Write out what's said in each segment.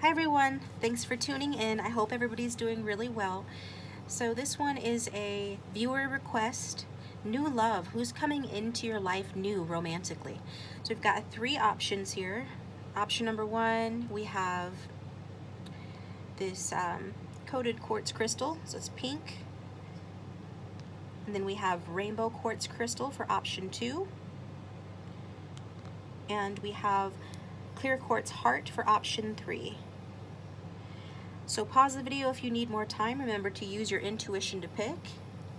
Hi everyone, thanks for tuning in. I hope everybody's doing really well. So this one is a viewer request, new love. Who's coming into your life new romantically? So we've got 3 options here. Option number 1, we have this coated quartz crystal, so it's pink. And then we have rainbow quartz crystal for option 2. And we have clear quartz heart for option 3. So pause the video if you need more time. Remember to use your intuition to pick.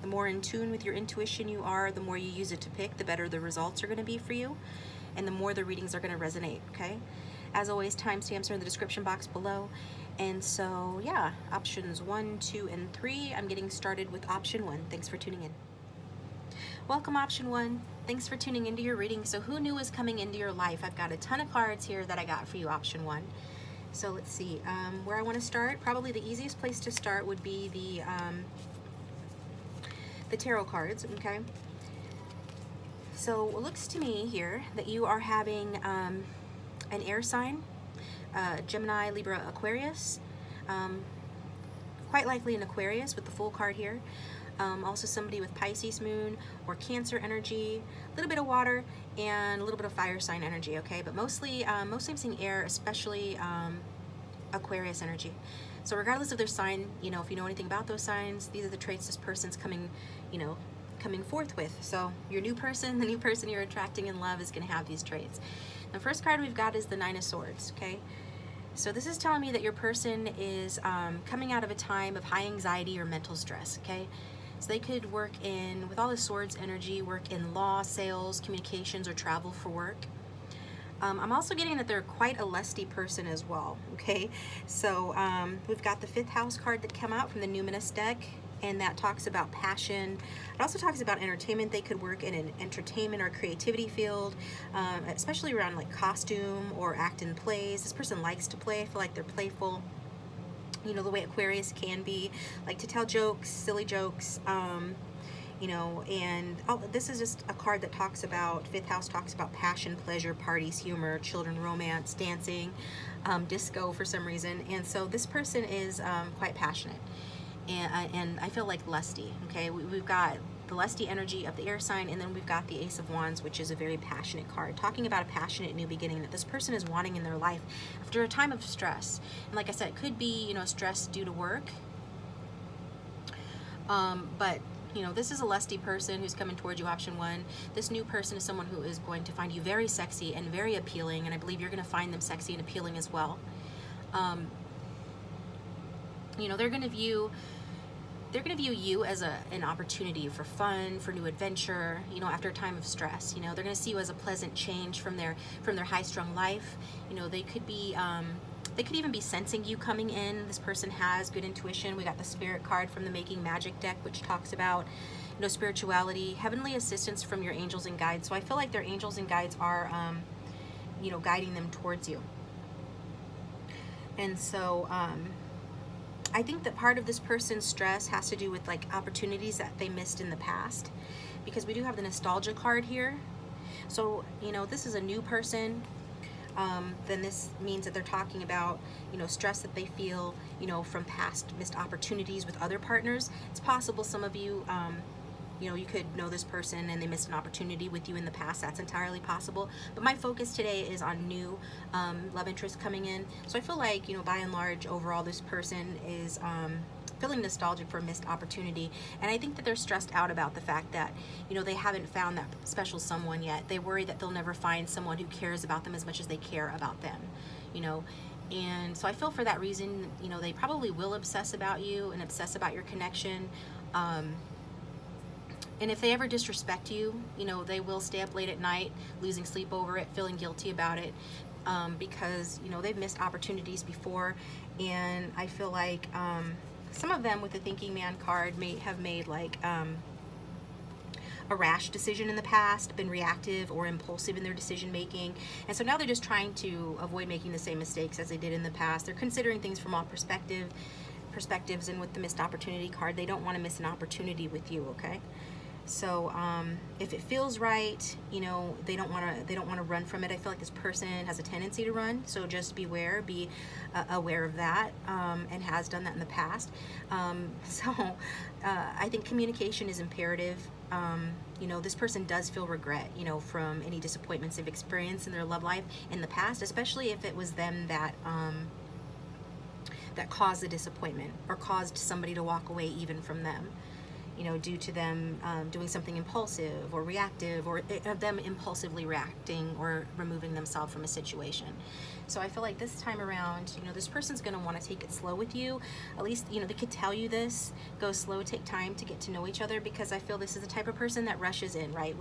The more in tune with your intuition you are, the more you use it to pick, the better the results are going to be for you, and the more the readings are going to resonate, okay? As always, timestamps are in the description box below. And so, yeah, options 1, 2, and 3. I'm getting started with option 1. Thanks for tuning in. Welcome, option 1. Thanks for tuning into your reading. So who knew was coming into your life? I've got a ton of cards here that I got for you, option 1. So let's see, where I want to start. Probably the easiest place to start would be the tarot cards, okay? So it looks to me here that you are having an air sign, Gemini, Libra, Aquarius, quite likely an Aquarius with the Fool card here. Also somebody with Pisces moon or Cancer energy, a little bit of water and a little bit of fire sign energy, okay? But mostly I'm seeing air, especially Aquarius energy. So regardless of their sign, you know, if you know anything about those signs, these are the traits this person's coming forth with. So your new person, the new person you're attracting in love is going to have these traits. The first card we've got is the 9 of Swords, okay? So this is telling me that your person is coming out of a time of high anxiety or mental stress, okay? So they could work in, with all the Swords energy, work in law, sales, communications, or travel for work. I'm also getting that they're quite a lusty person as well, okay? So we've got the 5th house card that came out from the Numinous deck, and that talks about passion. It also talks about entertainment. They could work in an entertainment or creativity field, especially around like costume or act in plays. This person likes to play. I feel like they're playful. You know, the way Aquarius can be, like to tell jokes, silly jokes, you know, and this is just a card that talks about, 5th house talks about passion, pleasure, parties, humor, children, romance, dancing, disco for some reason. And so this person is quite passionate, and I feel like lusty, okay? We've got the lusty energy of the air sign, and then we've got the Ace of Wands, which is a very passionate card, talking about a passionate new beginning that this person is wanting in their life after a time of stress. And like I said, it could be, you know, stress due to work, but you know, this is a lusty person who's coming towards you, option 1. This new person is someone who is going to find you very sexy and very appealing, and I believe you're going to find them sexy and appealing as well. You know, they're going to view you as an opportunity for fun, for new adventure, you know, after a time of stress. You know, they're going to see you as a pleasant change from their high-strung life. You know, they could be they could even be sensing you coming in. This person has good intuition. We got the Spirit card from the Making Magic deck, which talks about, you know, spirituality, heavenly assistance from your angels and guides. So I feel like their angels and guides are you know, guiding them towards you. And so I think that part of this person's stress has to do with like opportunities that they missed in the past, because we do have the nostalgia card here. So, you know, this is a new person. Then this means that they're talking about, you know, stress that they feel, you know, from past missed opportunities with other partners. It's possible some of you, you know, you could know this person and they missed an opportunity with you in the past. That's entirely possible. But my focus today is on new love interest coming in. So I feel like, you know, by and large, overall, this person is feeling nostalgic for a missed opportunity. And I think that they're stressed out about the fact that, you know, they haven't found that special someone yet. They worry that they'll never find someone who cares about them as much as they care about them, you know. And so I feel for that reason, you know, they probably will obsess about you and obsess about your connection. And if they ever disrespect you, you know, they will stay up late at night, losing sleep over it, feeling guilty about it, because, you know, they've missed opportunities before. And I feel like some of them with the Thinking Man card may have made like a rash decision in the past, been reactive or impulsive in their decision making, and so now they're just trying to avoid making the same mistakes as they did in the past. They're considering things from all perspectives, and with the missed opportunity card, they don't want to miss an opportunity with you, okay? So if it feels right, you know, they don't want to run from it. I feel like this person has a tendency to run, so just beware, be aware of that, and has done that in the past. I think communication is imperative. You know, this person does feel regret, you know, from any disappointments they've experienced in their love life in the past, especially if it was them that that caused the disappointment or caused somebody to walk away even from them, you know, due to them doing something impulsive or reactive, or them impulsively reacting or removing themselves from a situation. So I feel like this time around, you know, this person's going to want to take it slow with you. At least, you know, they could tell you this: go slow, take time to get to know each other, because I feel this is the type of person that rushes in, right,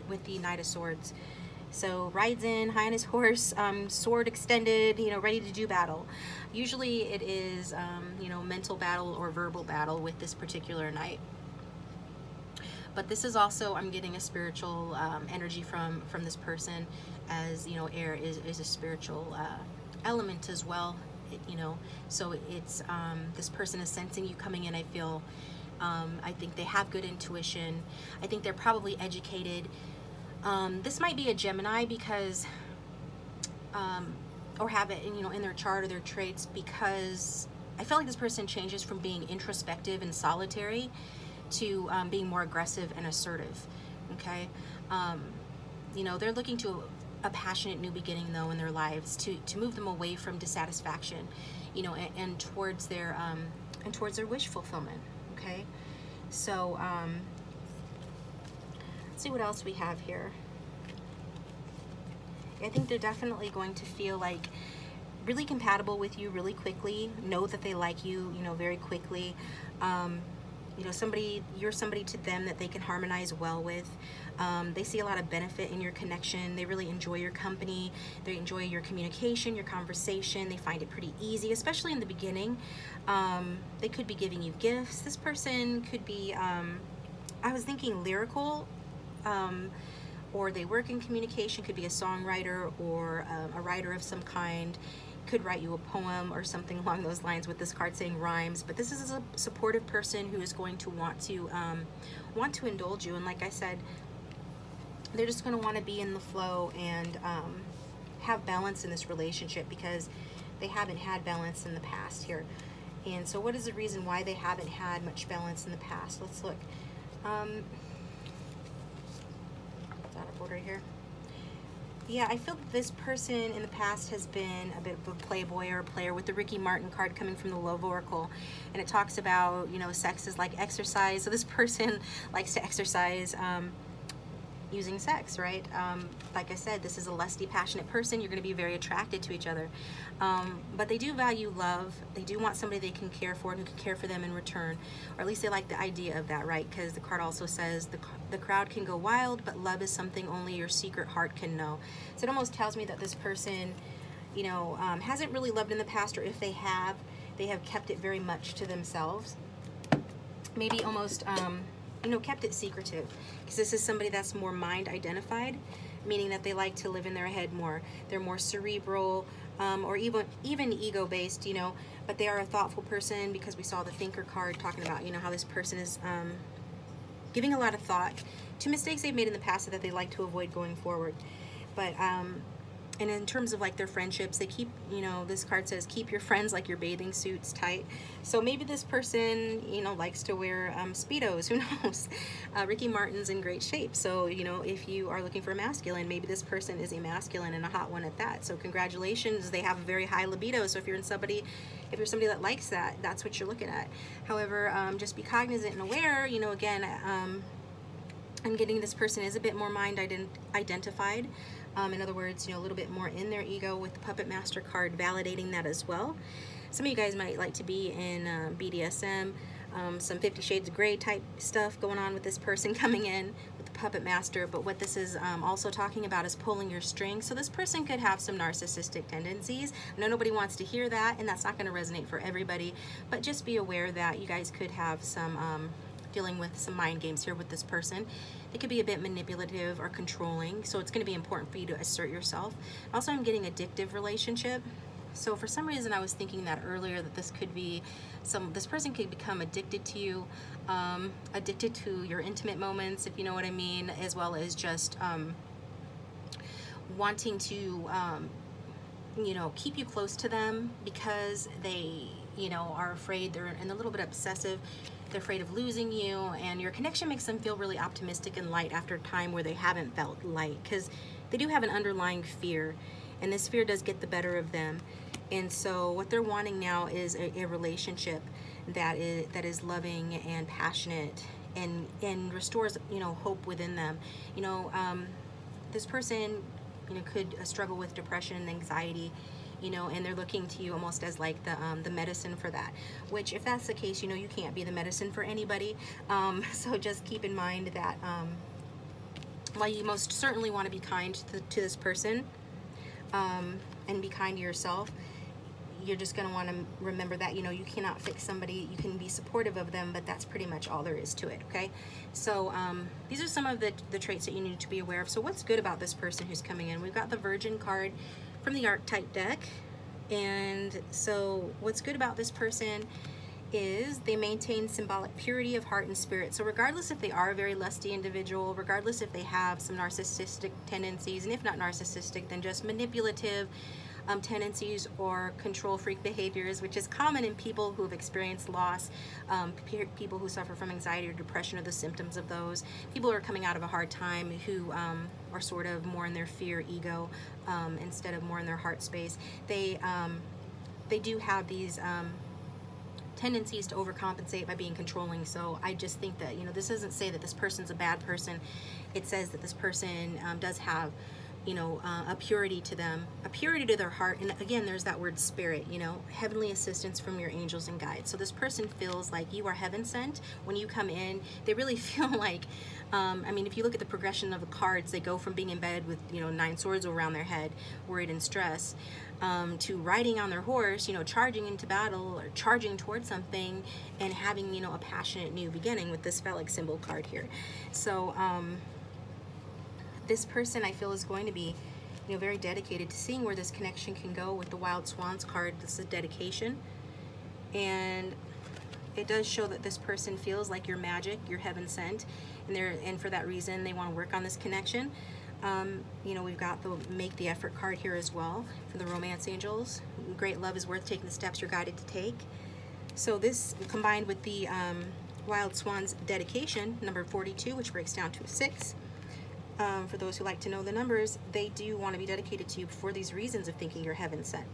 with the Knight of Swords. So rides in high on his horse, sword extended, you know, ready to do battle. Usually it is, you know, mental battle or verbal battle with this particular knight. But this is also, I'm getting a spiritual energy from this person, as, you know, air is a spiritual element as well, you know. So it's, this person is sensing you coming in, I feel. I think they have good intuition. I think they're probably educated. This might be a Gemini because, or have it in, you know, in their chart or their traits, because I feel like this person changes from being introspective and solitary to being more aggressive and assertive. Okay, you know, they're looking to a passionate new beginning though in their lives to move them away from dissatisfaction, you know, and towards their wish fulfillment. Okay, so let's see what else we have here. I think they're definitely going to feel like really compatible with you really quickly, know that they like you, you know, very quickly. You know, you're somebody to them that they can harmonize well with. They see a lot of benefit in your connection. They really enjoy your company. They enjoy your communication, your conversation. They find it pretty easy, especially in the beginning. They could be giving you gifts. This person could be, I was thinking lyrical, or they work in communication, could be a songwriter or a writer of some kind. Could write you a poem or something along those lines, with this card saying rhymes. But this is a supportive person who is going to want to indulge you, and like I said, they're just going to want to be in the flow and have balance in this relationship, because they haven't had balance in the past here. And so what is the reason why they haven't had much balance in the past? Let's look. It's out of order here. Yeah, I feel that this person in the past has been a bit of a playboy or a player, with the Ricky Martin card coming from the Love Oracle. And it talks about, you know, sex is like exercise. So this person likes to exercise using sex, right? Like I said, this is a lusty, passionate person. You're going to be very attracted to each other. But they do value love. They do want somebody they can care for and who can care for them in return. Or at least they like the idea of that, right? Because the card also says the crowd can go wild, but love is something only your secret heart can know. So it almost tells me that this person, you know, hasn't really loved in the past, or if they have kept it very much to themselves. Maybe almost, you know, kept it secretive, because this is somebody that's more mind identified, meaning that they like to live in their head more. They're more cerebral, or even ego based, you know, but they are a thoughtful person, because we saw the thinker card talking about, you know, how this person is giving a lot of thought to mistakes they've made in the past that they like to avoid going forward. But and in terms of like their friendships, they keep, you know, this card says keep your friends like your bathing suits tight. So maybe this person, you know, likes to wear Speedos, who knows? Ricky Martin's in great shape. So, you know, if you are looking for a masculine, maybe this person is a masculine and a hot one at that. So congratulations, they have a very high libido. So if you're somebody that likes that, that's what you're looking at. However, just be cognizant and aware, you know, again, I'm getting this person is a bit more mind identified. In other words, you know, a little bit more in their ego, with the Puppet Master card validating that as well. Some of you guys might like to be in BDSM, some 50 Shades of Grey type stuff going on with this person coming in with the Puppet Master. But what this is also talking about is pulling your strings. So this person could have some narcissistic tendencies. I know nobody wants to hear that, and that's not going to resonate for everybody, but just be aware that you guys could have some dealing with some mind games here with this person. It could be a bit manipulative or controlling, so it's going to be important for you to assert yourself. Also, I'm getting addictive relationship. So for some reason I was thinking that earlier, that this could be this person could become addicted to you, addicted to your intimate moments, if you know what I mean, as well as just wanting to you know, keep you close to them because they, you know, are afraid, they're and a little bit obsessive, they're afraid of losing you, and your connection makes them feel really optimistic and light after a time where they haven't felt light, because they do have an underlying fear, and this fear does get the better of them. And so what they're wanting now is a relationship that is loving and passionate and restores, you know, hope within them. You know, this person, you know, could struggle with depression and anxiety, you know, and they're looking to you almost as like the medicine for that, which if that's the case, you know, you can't be the medicine for anybody. So just keep in mind that while you most certainly want to be kind to this person and be kind to yourself, you're just going to want to remember that, you know, you cannot fix somebody. You can be supportive of them, but that's pretty much all there is to it, okay? So these are some of the traits that you need to be aware of. So what's good about this person who's coming in? We've got the Virgin card from the archetype deck. And so what's good about this person is they maintain symbolic purity of heart and spirit. So regardless if they are a very lusty individual, regardless if they have some narcissistic tendencies, and if not narcissistic, then just manipulative tendencies or control freak behaviors, which is common in people who have experienced loss, people who suffer from anxiety or depression are the symptoms of those. People who are coming out of a hard time who are sort of more in their fear ego instead of more in their heart space. They do have these tendencies to overcompensate by being controlling. So I just think that, you know, this doesn't say that this person's a bad person. It says that this person does have, you know, a purity to them, a purity to their heart. And again, there's that word spirit, you know, heavenly assistance from your angels and guides. So this person feels like you are heaven sent when you come in. They really feel like, I mean, if you look at the progression of the cards, they go from being in bed with, you know, 9 swords around their head, worried and stressed, to riding on their horse, you know, charging into battle or charging towards something and having, you know, a passionate new beginning with this phallic symbol card here. So, this person I feel is going to be, you know, very dedicated to seeing where this connection can go. With the Wild Swans card, this is dedication, and it does show that this person feels like you're magic, you're heaven sent, and for that reason they want to work on this connection. You know, we've got the make the effort card here as well for the romance angels. Great love is worth taking the steps you're guided to take. So this combined with the Wild Swans dedication, number 42, which breaks down to a 6. For those who like to know the numbers, they do want to be dedicated to you for these reasons of thinking you're heaven sent,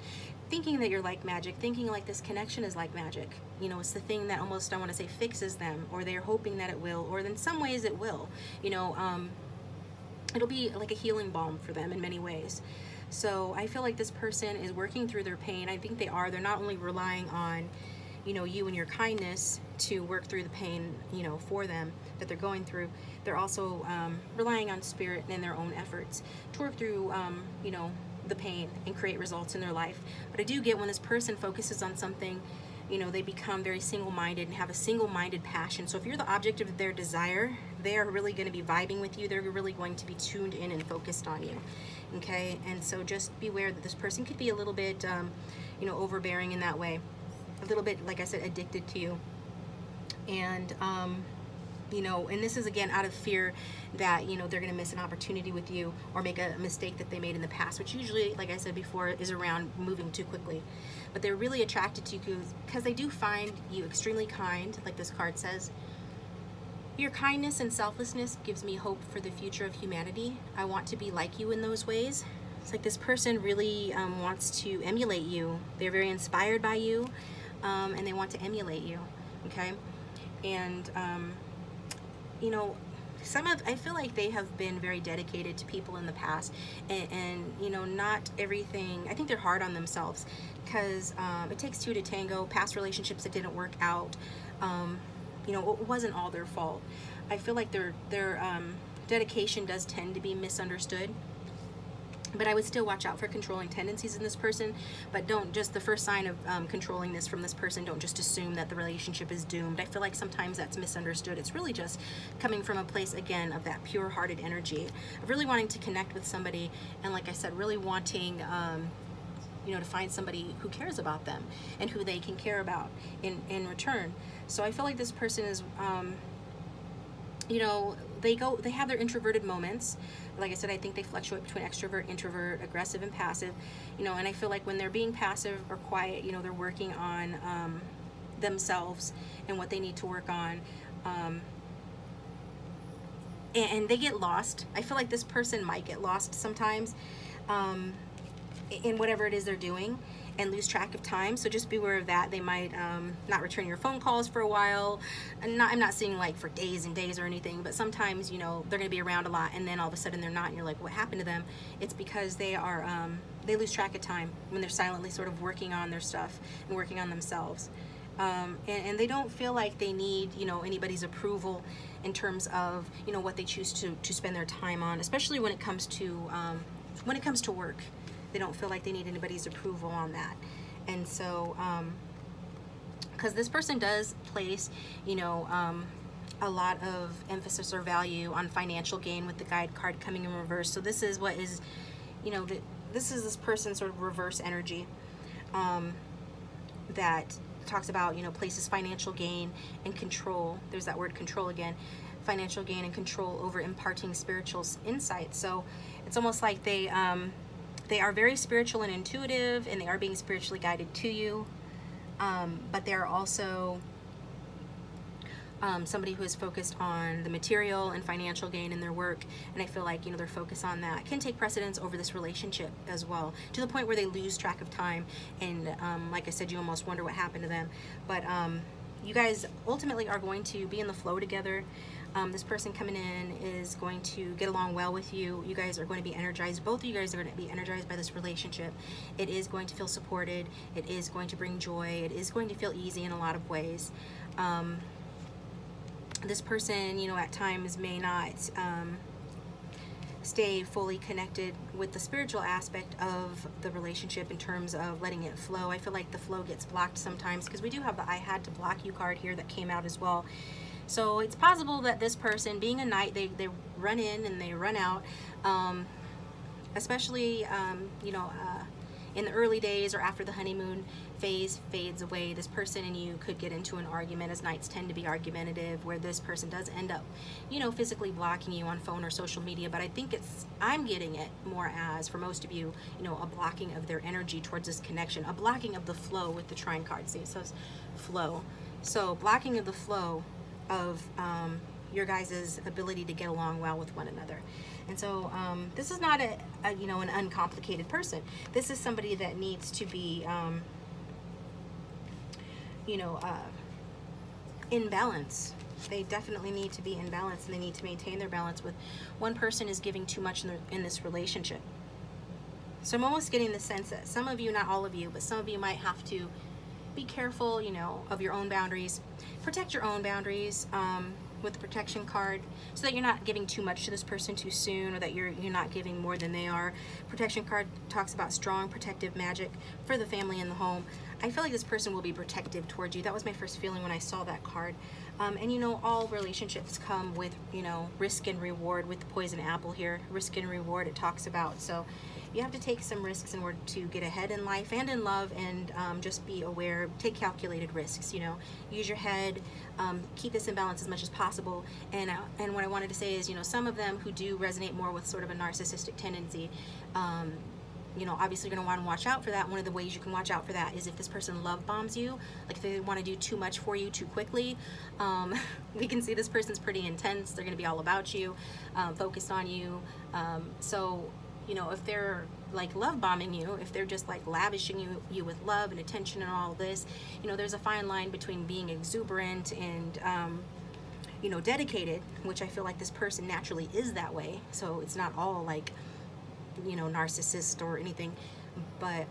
thinking that you're like magic, thinking like this connection is like magic. You know, it's the thing that almost, I want to say, fixes them, or they're hoping that it will, or in some ways it will. You know, it'll be like a healing balm for them in many ways. So I feel like this person is working through their pain. I think they are. They're not only relying on, you know, you and your kindness to work through the pain, you know, for them that they're going through. They're also relying on spirit and their own efforts to work through, you know, the pain and create results in their life. But I do get when this person focuses on something, you know, they become very single-minded and have a single-minded passion. So if you're the object of their desire, they are really going to be vibing with you. They're really going to be tuned in and focused on you. Okay, and so just beware that this person could be a little bit, you know, overbearing in that way. A little bit, like I said, addicted to you. And, you know, and this is again out of fear that, you know, they're going to miss an opportunity with you or make a mistake that they made in the past, which usually, like I said before, is around moving too quickly. But they're really attracted to you because they do find you extremely kind, like this card says. Your kindness and selflessness gives me hope for the future of humanity. I want to be like you in those ways. It's like this person really wants to emulate you. They're very inspired by you, and they want to emulate you, okay? And, you know, I feel like they have been very dedicated to people in the past, and you know, not everything, I think they're hard on themselves because it takes two to tango. Past relationships that didn't work out, you know, it wasn't all their fault. I feel like their dedication does tend to be misunderstood. But I would still watch out for controlling tendencies in this person, but don't just, the first sign of controlling this from this person, don't just assume that the relationship is doomed. I feel like sometimes that's misunderstood. It's really just coming from a place, again, of that pure-hearted energy, of really wanting to connect with somebody, and like I said, really wanting you know, to find somebody who cares about them and who they can care about in return. So I feel like this person is, you know, they have their introverted moments. Like I said, I think they fluctuate between extrovert, introvert, aggressive, and passive. You know, and I feel like when they're being passive or quiet, you know, they're working on themselves and what they need to work on. And they get lost. I feel like this person might get lost sometimes in whatever it is they're doing and lose track of time. So just beware of that. They might not return your phone calls for a while. And I'm not saying like for days and days or anything, but sometimes, you know, they're going to be around a lot and then all of a sudden they're not, and you're like, what happened to them? It's because they are they lose track of time when they're silently sort of working on their stuff and working on themselves. And they don't feel like they need, you know, anybody's approval in terms of, you know, what they choose to spend their time on, especially when it comes to work. They don't feel like they need anybody's approval on that. And so, because this person does place, you know, a lot of emphasis or value on financial gain with the guide card coming in reverse. So this is what is, you know, this is this person's sort of reverse energy that talks about, you know, places financial gain and control. There's that word control again. Financial gain and control over imparting spiritual insight. So it's almost like they are very spiritual and intuitive, and they are being spiritually guided to you, but they're also somebody who is focused on the material and financial gain in their work. And I feel like, you know, their focus on that can take precedence over this relationship as well, to the point where they lose track of time. And like I said, you almost wonder what happened to them. But you guys ultimately are going to be in the flow together. This person coming in is going to get along well with you. You guys are going to be energized. Both of you guys are going to be energized by this relationship. It is going to feel supported. It is going to bring joy. It is going to feel easy in a lot of ways. This person, you know, at times may not stay fully connected with the spiritual aspect of the relationship in terms of letting it flow. I feel like the flow gets blocked sometimes because we do have the I had to block you card here that came out as well. So it's possible that this person, being a knight, they run in and they run out, especially, you know, in the early days or after the honeymoon phase fades away. This person and you could get into an argument, as knights tend to be argumentative, where this person does end up, you know, physically blocking you on phone or social media. But I think I'm getting it more as, for most of you, you know, a blocking of their energy towards this connection, a blocking of the flow with the Trine card. See, it says flow. So blocking of the flow of your guys' ability to get along well with one another. And so this is not a you know, an uncomplicated person. This is somebody that needs to be you know, in balance. They definitely need to be in balance, and they need to maintain their balance. With one person is giving too much in this relationship. So I'm almost getting the sense that some of you, not all of you, but some of you might have to be careful, you know, of your own boundaries. Protect your own boundaries with the protection card, so that you're not giving too much to this person too soon, or that you're not giving more than they are. Protection card talks about strong protective magic for the family and the home. I feel like this person will be protective towards you. That was my first feeling when I saw that card. And you know, all relationships come with, you know, risk and reward. With the poison apple here, risk and reward it talks about. So you have to take some risks in order to get ahead in life and in love, and just be aware, take calculated risks, you know, use your head, keep this in balance as much as possible. And what I wanted to say is, you know, some of them who do resonate more with sort of a narcissistic tendency, you know, obviously you're going to want to watch out for that. One of the ways you can watch out for that is if this person love bombs you, like if they want to do too much for you too quickly. We can see this person's pretty intense. They're going to be all about you, focused on you. So, you know, if they're like love bombing you, if they're just like lavishing you with love and attention and all this, you know, there's a fine line between being exuberant and, you know, dedicated, which I feel like this person naturally is that way. So it's not all like, you know, narcissist or anything, but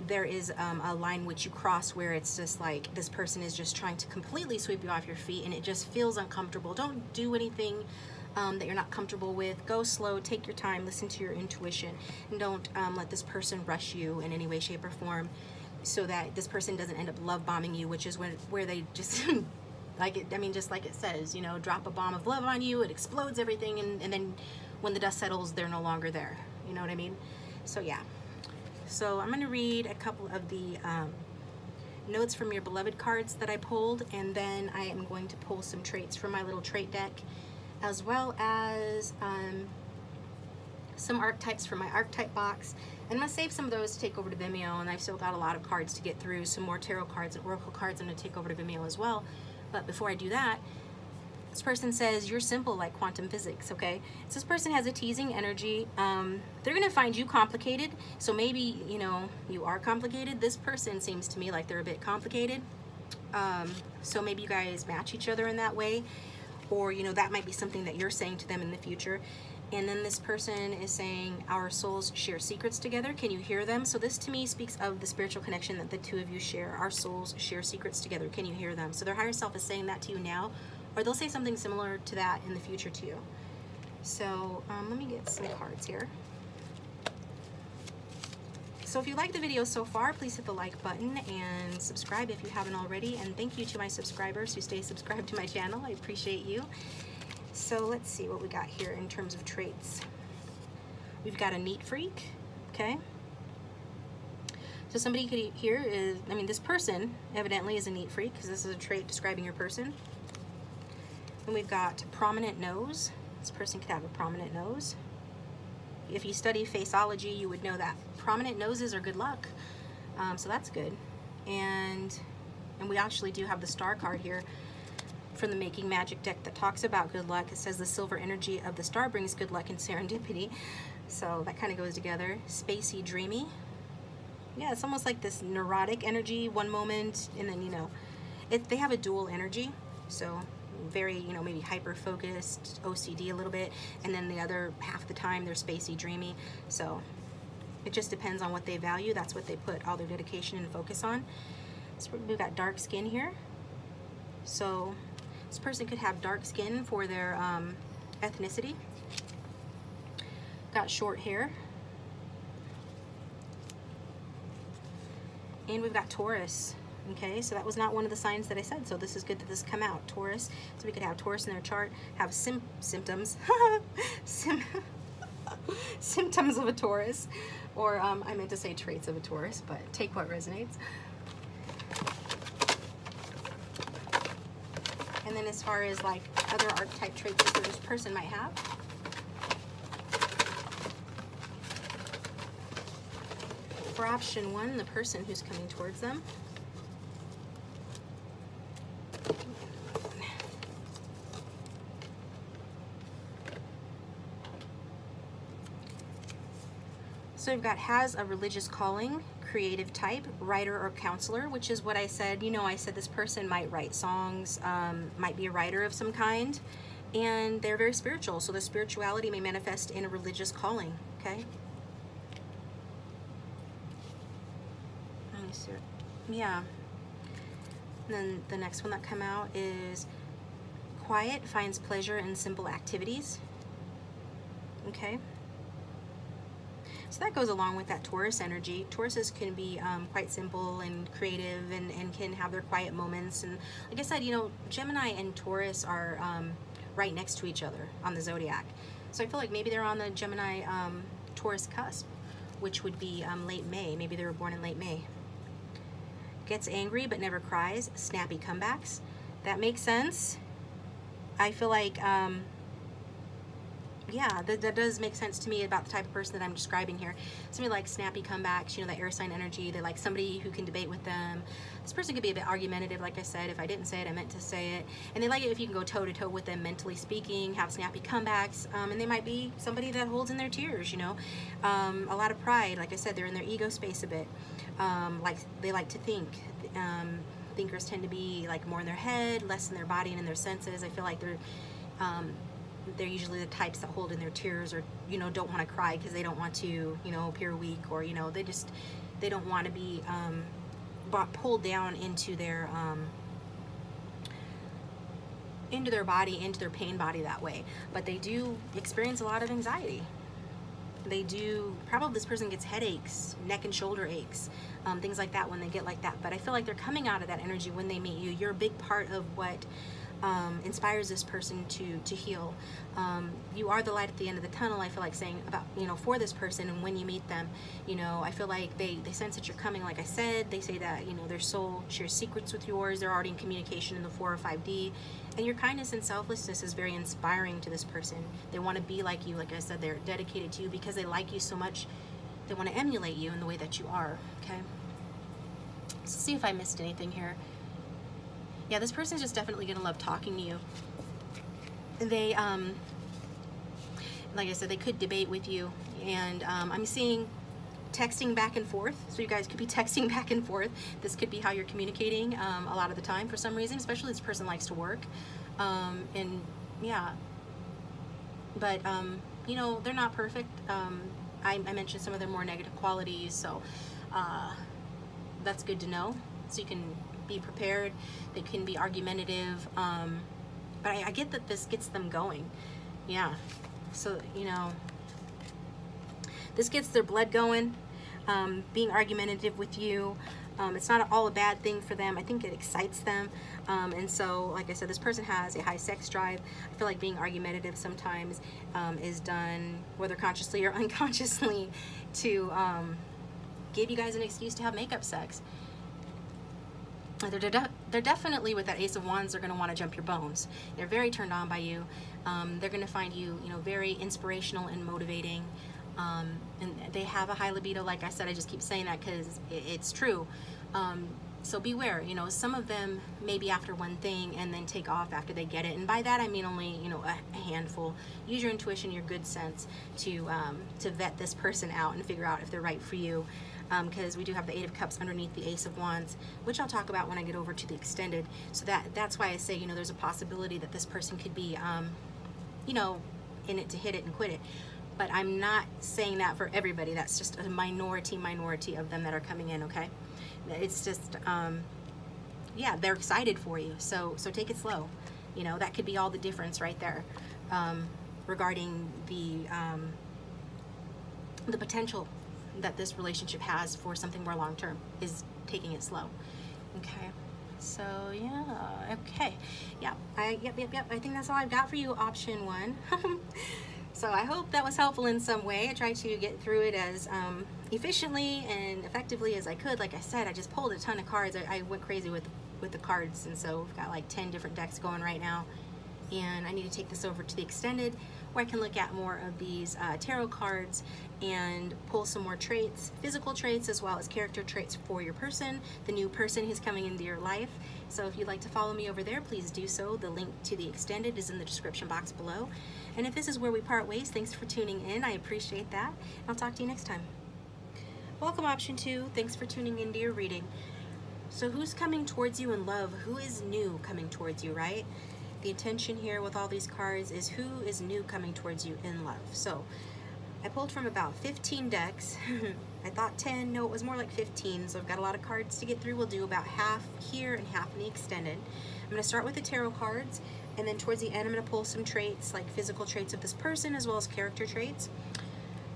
there is a line which you cross where it's just like this person is just trying to completely sweep you off your feet, and it just feels uncomfortable. Don't do anything that you're not comfortable with. Go slow, take your time, listen to your intuition, and don't let this person rush you in any way, shape, or form, so that this person doesn't end up love bombing you, which is where they just like it. I mean, just like it says, you know, drop a bomb of love on you, it explodes everything, and then when the dust settles, they're no longer there. You know what I mean? So yeah. So I'm going to read a couple of the notes from your beloved cards that I pulled, and then I am going to pull some traits from my little trait deck, as well as some archetypes from my archetype box. And I'm going to save some of those to take over to Vimeo, and I've still got a lot of cards to get through, some more tarot cards and oracle cards I'm going to take over to Vimeo as well. But before I do that, this person says, you're simple like quantum physics, okay? So this person has a teasing energy. They're going to find you complicated, so maybe, you know, you are complicated. This person seems to me like they're a bit complicated. So maybe you guys match each other in that way, or, you know, that might be something that you're saying to them in the future. And then this person is saying, our souls share secrets together. Can you hear them? So this to me speaks of the spiritual connection that the two of you share. Our souls share secrets together. Can you hear them? So their higher self is saying that to you now, or they'll say something similar to that in the future to you. So let me get some cards here. So if you like the video so far, please hit the like button and subscribe if you haven't already. And thank you to my subscribers who stay subscribed to my channel. I appreciate you. So let's see what we got here in terms of traits. We've got a neat freak, okay? So somebody could here is, I mean, this person evidently is a neat freak, because this is a trait describing your person. And we've got prominent nose. This person could have a prominent nose. If you study faceology, you would know that prominent noses are good luck. So that's good. And we actually do have the star card here from the Making Magic deck that talks about good luck. It says the silver energy of the star brings good luck and serendipity. So that kind of goes together. Spacey, dreamy. Yeah, it's almost like this neurotic energy one moment, and then, you know, they have a dual energy. So very, you know, maybe hyper-focused, OCD a little bit, and then the other half the time they're spacey, dreamy. So it just depends on what they value. That's what they put all their dedication and focus on. So we've got dark skin here. So this person could have dark skin for their ethnicity. Got short hair. And we've got Taurus. Okay, so that was not one of the signs that I said, so this is good that this come out. Taurus. So we could have Taurus in their chart, have symptoms. Symptoms of a Taurus. Or I meant to say traits of a Taurus, but take what resonates. And then as far as like other archetype traits that this person might have. For option 1, the person who's coming towards them. So we've got has a religious calling, creative type, writer or counselor, which is what I said. You know, I said this person might write songs, might be a writer of some kind, and they're very spiritual. So the spirituality may manifest in a religious calling, okay? Let me see. Yeah. And then the next one that come out is quiet, finds pleasure in simple activities, okay? So that goes along with that Taurus energy. Tauruses can be quite simple and creative, and can have their quiet moments. And like I said, you know, Gemini and Taurus are right next to each other on the zodiac. So I feel like maybe they're on the Gemini Taurus cusp, which would be late May. Maybe they were born in late May. Gets angry but never cries. Snappy comebacks. That makes sense. I feel like yeah, that does make sense to me about the type of person that I'm describing here. Somebody like snappy comebacks, you know, that air sign energy. They like somebody who can debate with them. This person could be a bit argumentative, like I said. If I didn't say it, I meant to say it. And they like it if you can go toe-to-toe with them, mentally speaking, have snappy comebacks. And they might be somebody that holds in their tears, you know. A lot of pride. Like I said, they're in their ego space a bit. Like they like to think. Thinkers tend to be like more in their head, less in their body and in their senses. I feel like they're usually the types that hold in their tears, or, you know, don't want to cry because they don't want to, you know, appear weak, or, you know, they don't want to be pulled down into their body, into their pain body that way. But they do experience a lot of anxiety. They do, probably this person gets headaches, neck and shoulder aches, things like that when they get like that. But I feel like they're coming out of that energy when they meet you. You're a big part of what inspires this person to heal. You are the light at the end of the tunnel, I feel like saying about, for this person. And when you meet them, I feel like they sense that you're coming. Like I said, they say that, their soul shares secrets with yours. They're already in communication in the 4 or 5D. And your kindness and selflessness is very inspiring to this person. They want to be like you. Like I said, they're dedicated to you because they like you so much. They want to emulate you in the way that you are, okay? Let's see if I missed anything here. Yeah, this person's just definitely going to love talking to you. They, like I said, they could debate with you. And I'm seeing texting back and forth. So you guys could be texting back and forth. This could be how you're communicating a lot of the time for some reason, especially this person likes to work. And yeah, but they're not perfect. I mentioned some of their more negative qualities, so that's good to know. So you can be prepared. They can be argumentative, but I get that this gets them going. Yeah, so this gets their blood going. Being argumentative with you, it's not all a bad thing for them. I think it excites them, and so like I said, this person has a high sex drive. I feel like being argumentative sometimes is done, whether consciously or unconsciously, to give you guys an excuse to have makeup sex. They're definitely, with that Ace of Wands, they're going to want to jump your bones. They're very turned on by you. They're going to find you, very inspirational and motivating. And they have a high libido. Like I said, I just keep saying that because it's true. So beware. Some of them maybe after one thing and then take off after they get it. And by that I mean only a handful. Use your intuition, your good sense to vet this person out and figure out if they're right for you. Because we do have the 8 of Cups underneath the Ace of Wands, which I'll talk about when I get over to the extended. So that's why I say, there's a possibility that this person could be, in it to hit it and quit it. But I'm not saying that for everybody. That's just a minority of them that are coming in, okay? It's just, yeah, they're excited for you. So take it slow. That could be all the difference right there regarding the potential that this relationship has for something more long-term is taking it slow. Okay, so yeah, okay, yeah, yep, I think that's all I've got for you, option 1. So I hope that was helpful in some way. I tried to get through it as efficiently and effectively as I could. Like I said, I just pulled a ton of cards. I went crazy with the cards, and so we've got like 10 different decks going right now. And I need to take this over to the extended, where I can look at more of these tarot cards and pull some more traits, physical traits as well as character traits for your person, the new person who's coming into your life. So if you'd like to follow me over there, please do so. The link to the extended is in the description box below. And if this is where we part ways, thanks for tuning in. I appreciate that. I'll talk to you next time. Welcome, option 2. Thanks for tuning into your reading. So who's coming towards you in love? Who is new coming towards you, right? The intention here with all these cards is who is new coming towards you in love. So I pulled from about 15 decks. I thought 10, no, it was more like 15. So I've got a lot of cards to get through. We'll do about half here and half in the extended. I'm going to start with the tarot cards, and then towards the end I'm going to pull some traits, like physical traits of this person as well as character traits.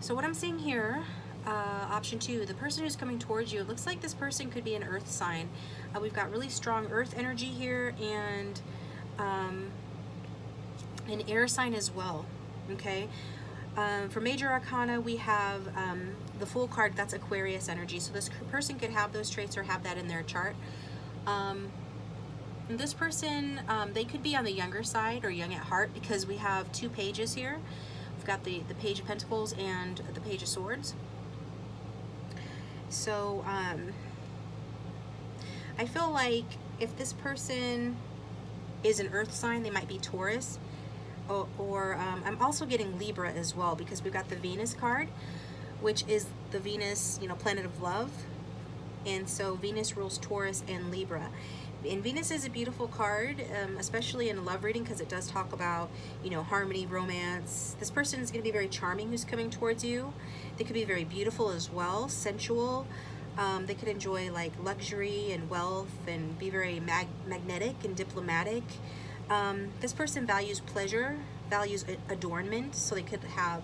So what I'm seeing here, option 2, the person who's coming towards you, it looks like this person could be an earth sign. We've got really strong earth energy here, and an air sign as well, okay? For major arcana, we have the Fool card. That's Aquarius energy, so this person could have those traits or have that in their chart. And this person, they could be on the younger side or young at heart, because we have 2 pages here. We've got the Page of Pentacles and the Page of Swords. So I feel like if this person is an earth sign, they might be Taurus, or I'm also getting Libra as well, because we've got the Venus card, which is the Venus, planet of love, and so Venus rules Taurus and Libra. And Venus is a beautiful card, especially in a love reading, because it does talk about, harmony, romance. This person is going to be very charming who's coming towards you. They could be very beautiful as well, sensual. They could enjoy like luxury and wealth and be very magnetic and diplomatic. This person values pleasure, values adornment, so they could have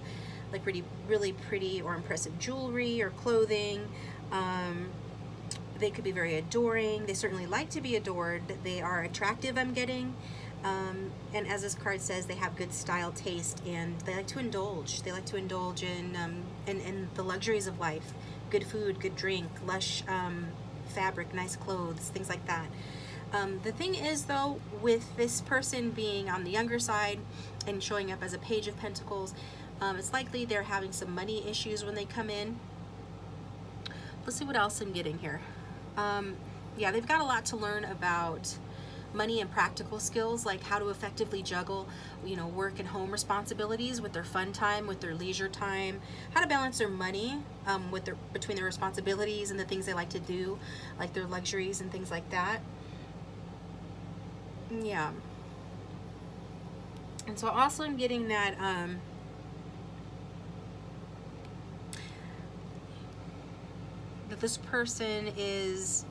like really pretty or impressive jewelry or clothing. They could be very adoring. They certainly like to be adored. They are attractive, I'm getting. And as this card says, they have good style, taste, and they like to indulge. They like to indulge in the luxuries of life. Good food, good drink, lush fabric, nice clothes, things like that. The thing is, though, with this person being on the younger side and showing up as a Page of Pentacles, it's likely they're having some money issues when they come in. Let's see what else I'm getting here. Yeah, they've got a lot to learn about money and practical skills, like how to effectively juggle, you know, work and home responsibilities with their fun time, with their leisure time, how to balance their money between their responsibilities and the things they like to do, like their luxuries and things like that. Yeah. And so also I'm getting that that this person is,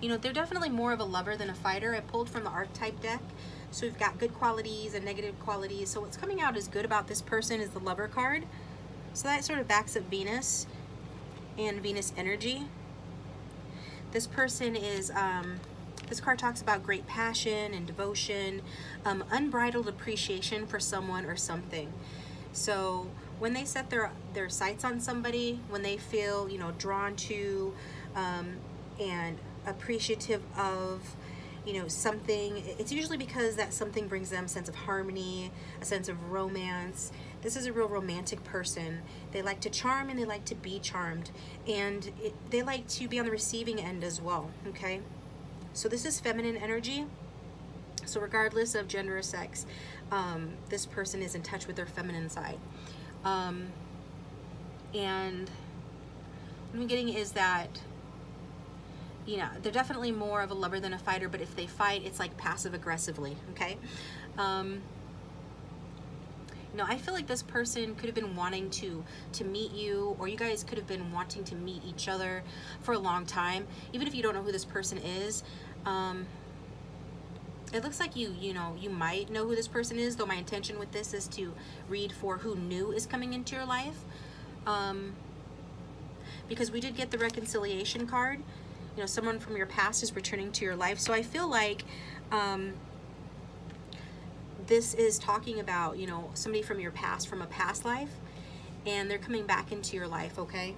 you know, they're definitely more of a lover than a fighter. I pulled from the archetype deck, so we've got good qualities and negative qualities. So what's coming out as good about this person is the Lover card. So that sort of backs up Venus and Venus energy. This person is, this card talks about great passion and devotion, unbridled appreciation for someone or something. So when they set their sights on somebody, when they feel, you know, drawn to and appreciative of, you know, something, it's usually because that something brings them a sense of harmony, a sense of romance. This is a real romantic person. They like to charm and they like to be charmed, and they like to be on the receiving end as well, okay? So this is feminine energy. So regardless of gender or sex, this person is in touch with their feminine side. And what I'm getting is that, you know, they're definitely more of a lover than a fighter, but if they fight, it's like passive aggressively, okay? You know, I feel like this person could have been wanting to meet you, or you guys could have been wanting to meet each other for a long time. Even if you don't know who this person is, it looks like you know, you might know who this person is, though my intention with this is to read for who new is coming into your life. Because we did get the reconciliation card. You know, someone from your past is returning to your life. So I feel like this is talking about, you know, somebody from your past, from a past life, and they're coming back into your life, okay?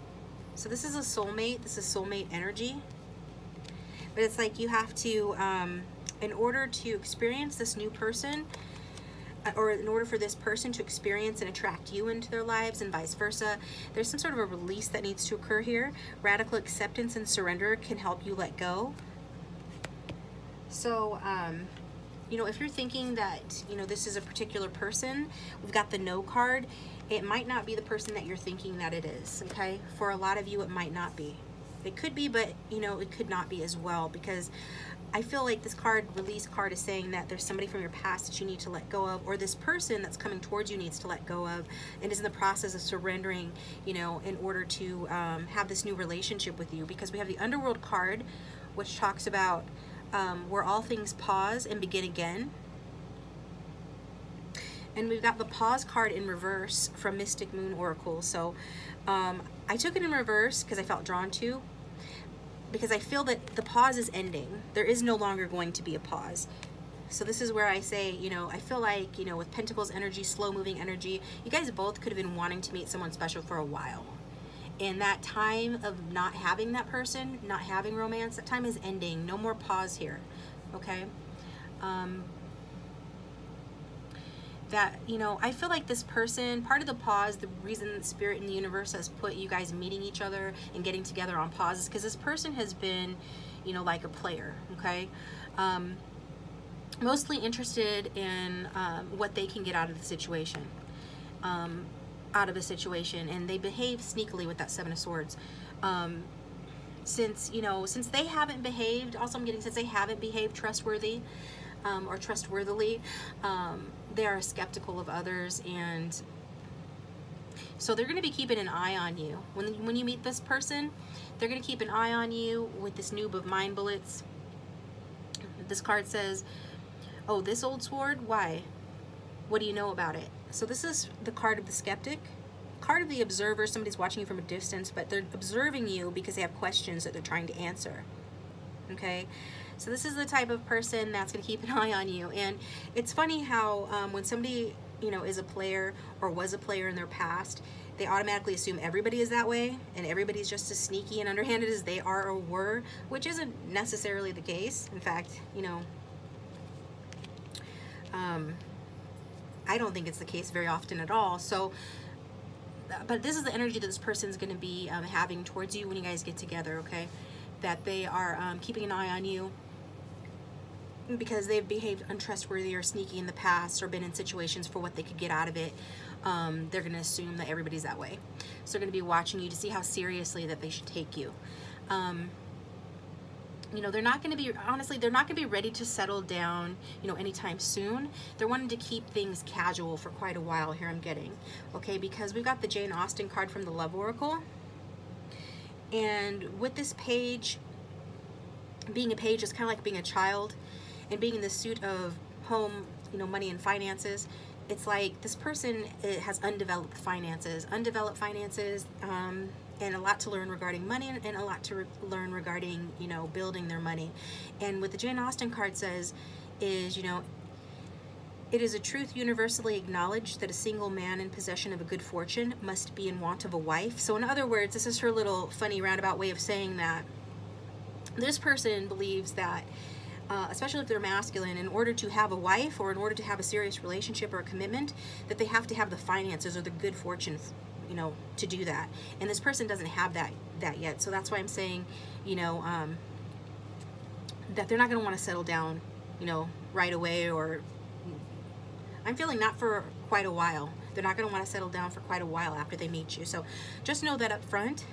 So this is a soulmate. This is soulmate energy. But it's like you have to, in order to experience this new person, or in order for this person to experience and attract you into their lives and vice versa, there's some sort of a release that needs to occur here. Radical acceptance and surrender can help you let go. So, you know, if you're thinking that, you know, this is a particular person, we've got the No card. It might not be the person that you're thinking that it is, okay? For a lot of you, it might not be. It could be, but, you know, it could not be as well, because I feel like this card, release card, is saying that there's somebody from your past that you need to let go of, or this person that's coming towards you needs to let go of, and is in the process of surrendering, you know, in order to have this new relationship with you. Because we have the Underworld card, which talks about where all things pause and begin again. And we've got the pause card in reverse from Mystic Moon Oracle. So I took it in reverse because I felt drawn to, because I feel that the pause is ending. There is no longer going to be a pause. So this is where I say, you know, I feel like, you know, with Pentacles energy, slow moving energy, you guys both could have been wanting to meet someone special for a while. And that time of not having that person, not having romance, that time is ending. No more pause here, okay? That, you know, I feel like this person, part of the pause, the reason Spirit in the universe has put you guys meeting each other and getting together on pause is because this person has been, you know, like a player, okay? Mostly interested in what they can get out of the situation, out of a situation, and they behave sneakily with that Seven of Swords. Since, you know, since they haven't behaved, also I'm getting, since they haven't behaved trustworthy, or trustworthily, they are skeptical of others, and so they're going to be keeping an eye on you. When you meet this person, they're going to keep an eye on you with this noob of mind bullets. This card says, oh, this old sword? Why? What do you know about it? So this is the card of the skeptic, card of the observer. Somebody's watching you from a distance, but they're observing you because they have questions that they're trying to answer. okay? So this is the type of person that's going to keep an eye on you. And it's funny how when somebody, you know, is a player or was a player in their past, they automatically assume everybody is that way and everybody's just as sneaky and underhanded as they are or were, which isn't necessarily the case. In fact, you know, I don't think it's the case very often at all. So, but this is the energy that this person's going to be having towards you when you guys get together, okay? That they are keeping an eye on you because they've behaved untrustworthy or sneaky in the past or been in situations for what they could get out of it. They're going to assume that everybody's that way. So they're going to be watching you to see how seriously that they should take you. You know, they're not going to be, honestly, they're not going to be ready to settle down, you know, anytime soon. They're wanting to keep things casual for quite a while here, I'm getting. Okay, because we've got the Jane Austen card from the Love Oracle. And with this page, being a page is kind of like being a child, and being in the suit of home, you know, money and finances. It's like this person has undeveloped finances, and a lot to learn regarding money, and a lot to learn regarding, you know, building their money. And what the Jane Austen card says is, you know, it is a truth universally acknowledged that a single man in possession of a good fortune must be in want of a wife. So in other words, this is her little funny roundabout way of saying that this person believes that especially if they're masculine, in order to have a wife or in order to have a serious relationship or a commitment, that they have to have the finances or the good fortune, you know, to do that. And this person doesn't have that yet. So that's why I'm saying, you know, that they're not going to want to settle down, you know, right away, or I'm feeling not for quite a while. They're not going to want to settle down for quite a while after they meet you. So just know that up front,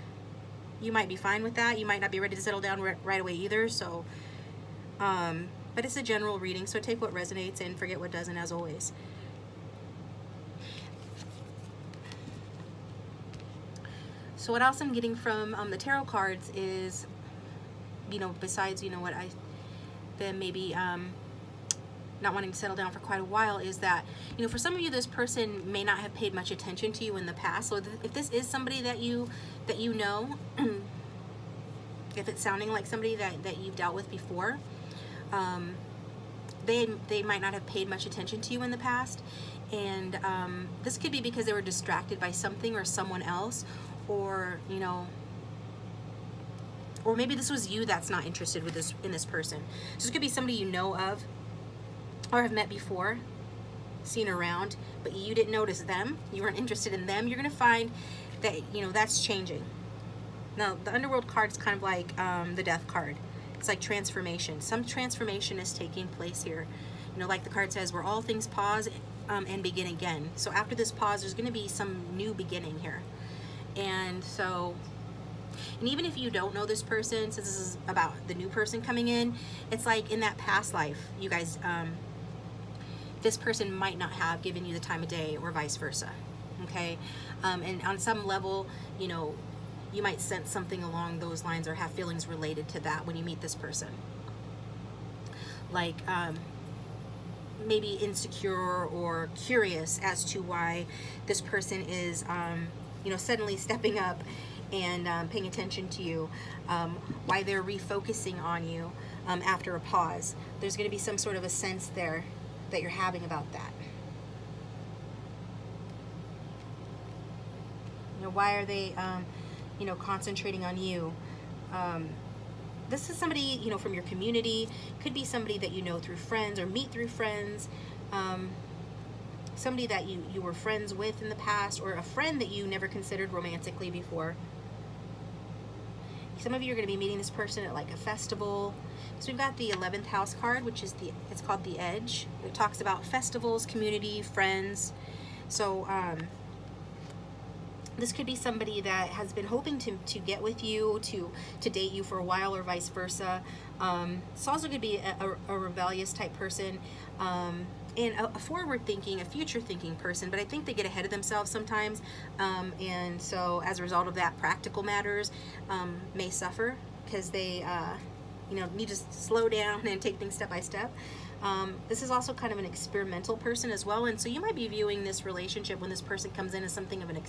you might be fine with that. You might not be ready to settle down right away either. So but it's a general reading, so take what resonates and forget what doesn't, as always. So what else I'm getting from the tarot cards is, you know, besides, you know, what them maybe not wanting to settle down for quite a while, is that, you know, for some of you, this person may not have paid much attention to you in the past. So if this is somebody that you know, if it's sounding like somebody that you've dealt with before, they might not have paid much attention to you in the past, and this could be because they were distracted by something or someone else, or, you know, or maybe this was you that's not interested in this person. So this could be somebody you know of or have met before, seen around, but you didn't notice them, you weren't interested in them. You're gonna find that, you know, that's changing. Now the Underworld card is kind of like the Death card. It's like transformation. Some transformation is taking place here. You know, like the card says, where all things pause and begin again. So after this pause, there's going to be some new beginning here. And so, and even if you don't know this person, since this is about the new person coming in, it's like in that past life, you guys, this person might not have given you the time of day, or vice versa. Okay? And on some level, you know, you might sense something along those lines or have feelings related to that when you meet this person. Like maybe insecure or curious as to why this person is, you know, suddenly stepping up and paying attention to you, why they're refocusing on you after a pause. There's going to be some sort of a sense there that you're having about that. You know, why are they you know, concentrating on you? This is somebody, you know, from your community. Could be somebody that you know through friends or meet through friends. Somebody that you were friends with in the past, or a friend that you never considered romantically before. Some of you are going to be meeting this person at like a festival. So we've got the 11th house card, which is it's called the Edge. It talks about festivals, community, friends. So this could be somebody that has been hoping to get with you, to date you for a while, or vice versa. It's also going to be a rebellious type person, and a forward-thinking, a future-thinking person, but I think they get ahead of themselves sometimes, and so as a result of that, practical matters may suffer because they you know, need to slow down and take things step by step. This is also kind of an experimental person as well, and so you might be viewing this relationship when this person comes in as something of an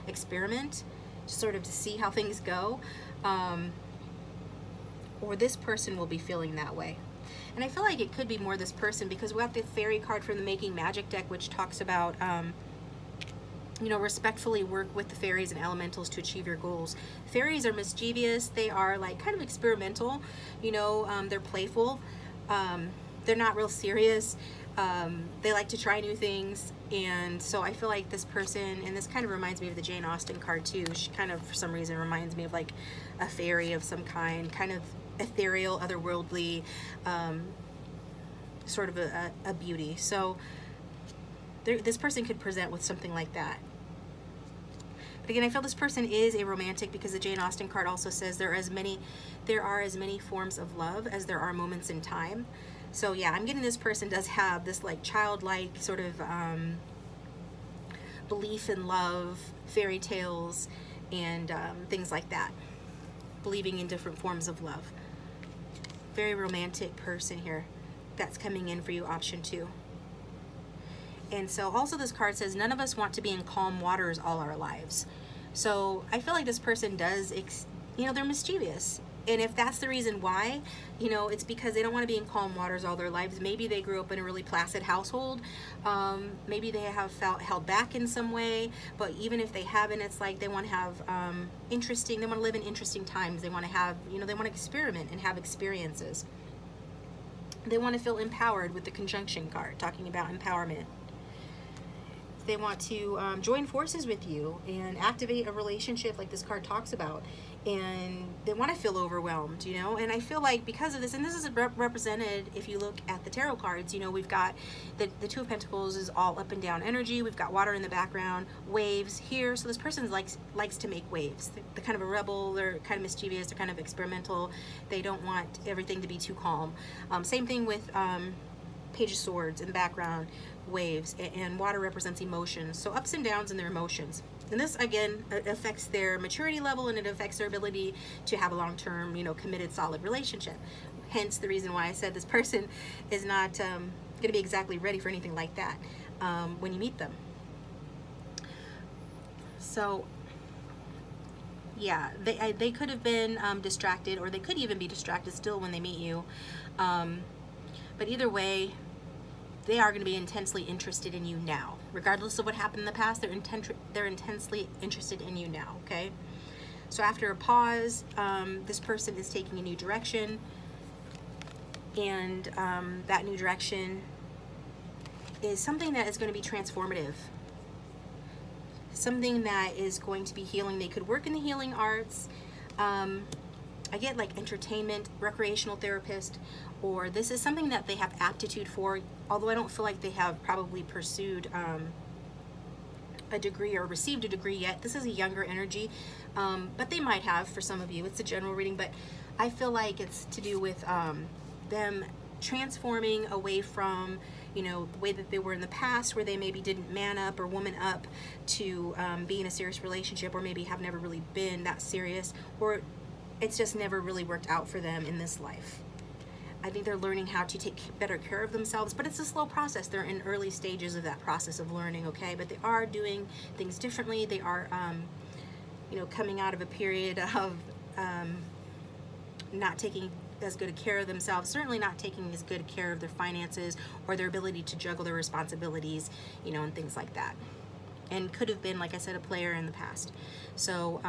experiment, sort of to see how things go. or this person will be feeling that way. And I feel like it could be more this person, because we have the fairy card from the Making Magic deck, which talks about, you know, respectfully work with the fairies and elementals to achieve your goals. Fairies are mischievous. They are like kind of experimental, you know, they're playful. They're not real serious. They like to try new things. And so I feel like this person, and this kind of reminds me of the Jane Austen card too. She kind of, for some reason, reminds me of like a fairy of some kind, kind of ethereal, otherworldly, sort of a beauty. So this person could present with something like that. But again, I feel this person is a romantic, because the Jane Austen card also says there are as many forms of love as there are moments in time. So yeah, I'm getting this person does have this like childlike sort of belief in love, fairy tales, and things like that. Believing in different forms of love. Very romantic person here that's coming in for you, option 2. And so also this card says none of us want to be in calm waters all our lives. So I feel like this person does, you know, they're mischievous. And if that's the reason why, you know, it's because they don't want to be in calm waters all their lives. Maybe they grew up in a really placid household. Maybe they have felt held back in some way. But even if they haven't, it's like they want to have they want to live in interesting times. They want to have, you know, they want to experiment and have experiences. They want to feel empowered with the conjunction card, talking about empowerment. They want to join forces with you and activate a relationship like this card talks about, and they want to feel overwhelmed, you know. And I feel like because of this, and this is represented if you look at the tarot cards, you know, we've got the Two of Pentacles is all up and down energy. We've got water in the background, waves here. So this person likes to make waves. They're kind of a rebel. They're kind of mischievous. They're kind of experimental. They don't want everything to be too calm. Same thing with Page of Swords in the background, waves, and water represents emotions. So ups and downs in their emotions. And this again affects their maturity level, and it affects their ability to have a long-term, you know, committed, solid relationship. Hence the reason why I said this person is not going to be exactly ready for anything like that when you meet them. So yeah, they could have been distracted, or they could even be distracted still when they meet you. But either way, they are going to be intensely interested in you now. Regardless of what happened in the past, they're intensely interested in you now, okay? So after a pause, this person is taking a new direction, and that new direction is something that is going to be transformative. Something that is going to be healing. They could work in the healing arts. I get like entertainment, recreational therapist, or this is something that they have aptitude for, although I don't feel like they have probably pursued a degree or received a degree yet. This is a younger energy, but they might have for some of you. It's a general reading, but I feel like it's to do with them transforming away from, you know, the way that they were in the past, where they maybe didn't man up or woman up to be in a serious relationship, or maybe have never really been that serious, or it's just never really worked out for them in this life. I think they're learning how to take better care of themselves, but it's a slow process. They're in early stages of that process of learning, okay? But they are doing things differently. They are, you know, coming out of a period of not taking as good a care of themselves, certainly not taking as good care of their finances or their ability to juggle their responsibilities, you know, and things like that. And could have been, like I said, a player in the past. So,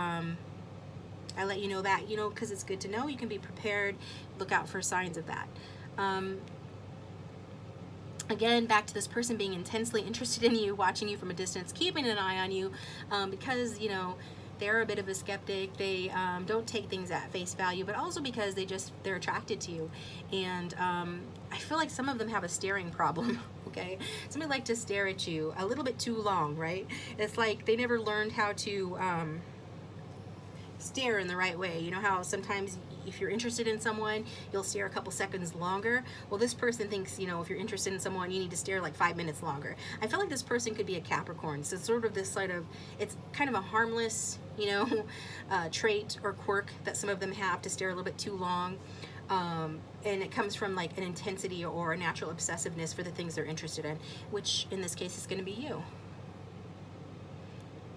I let you know that, you know, because it's good to know. You can be prepared. Look out for signs of that. Again, back to this person being intensely interested in you, watching you from a distance, keeping an eye on you, because, you know, they're a bit of a skeptic. They don't take things at face value, but also because they're attracted to you. And I feel like some of them have a staring problem, okay? Somebody like to stare at you a little bit too long, right? It's like they never learned how to stare in the right way. You know how sometimes if you're interested in someone, you'll stare a couple seconds longer? Well, this person thinks, you know, if you're interested in someone, you need to stare like 5 minutes longer. I feel like this person could be a Capricorn. So it's sort of this sort of, it's kind of a harmless, you know, trait or quirk that some of them have, to stare a little bit too long. And it comes from like an intensity or a natural obsessiveness for the things they're interested in, which in this case is going to be you.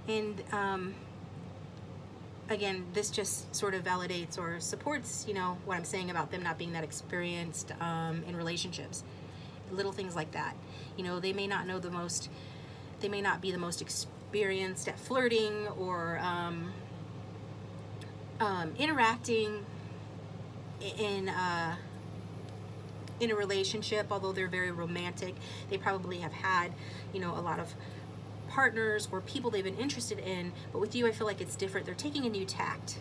And again, this just sort of validates or supports, you know, what I'm saying about them not being that experienced in relationships. Little things like that. You know, they may not know the most, they may not be the most experienced at flirting or interacting in a relationship, although they're very romantic. They probably have had, you know, a lot of partners or people they've been interested in, but with you I feel like it's different. They're taking a new tact.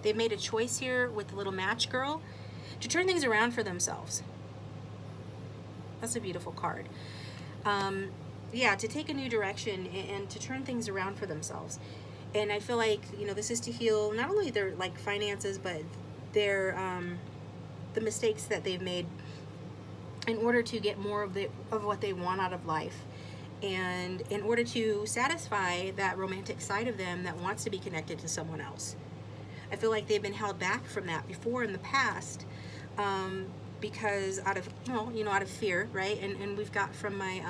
They've made a choice here with the little match girl to turn things around for themselves. That's a beautiful card. Yeah, to take a new direction and to turn things around for themselves. And I feel like, you know, this is to heal not only their like finances, but their the mistakes that they've made in order to get more of what they want out of life. And in order to satisfy that romantic side of them that wants to be connected to someone else. I feel like they've been held back from that before in the past because out of, well, you know, out of fear, right? And we've got from my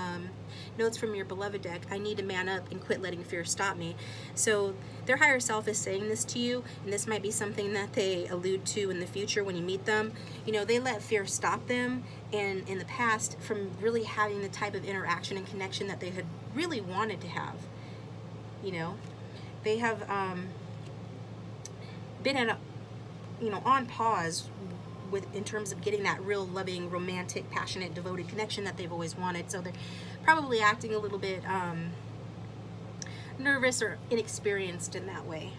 notes from your beloved deck, I need to man up and quit letting fear stop me. So their higher self is saying this to you, and this might be something that they allude to in the future when you meet them. You know, they let fear stop them, and in the past, from really having the type of interaction and connection that they had really wanted to have. You know, they have been at a, you know, on pause with in terms of getting that real loving, romantic, passionate, devoted connection that they've always wanted. So they're probably acting a little bit nervous or inexperienced in that way.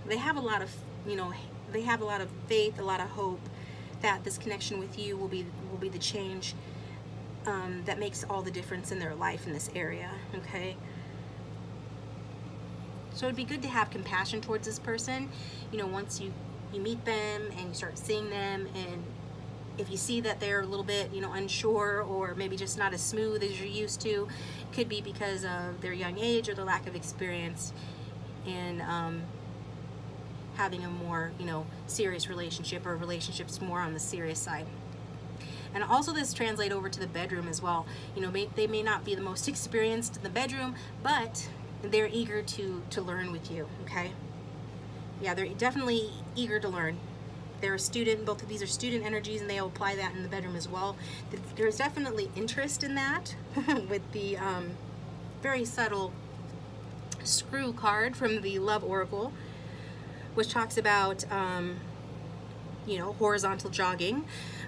They have a lot of, you know, they have a lot of faith, a lot of hope that this connection with you will be the change that makes all the difference in their life in this area. Okay. So it'd be good to have compassion towards this person. You know, once you meet them and you start seeing them, and if you see that they're a little bit, you know, unsure or maybe just not as smooth as you're used to, it could be because of their young age or their lack of experience in having a more, you know, serious relationship, or relationships more on the serious side. And also this translate over to the bedroom as well. You know, they may not be the most experienced in the bedroom, but they're eager to learn with you, okay? Yeah, they're definitely eager to learn. They're a student. Both of these are student energies, and they'll apply that in the bedroom as well. There's definitely interest in that with the very subtle screw card from the Love Oracle, which talks about, you know, horizontal jogging.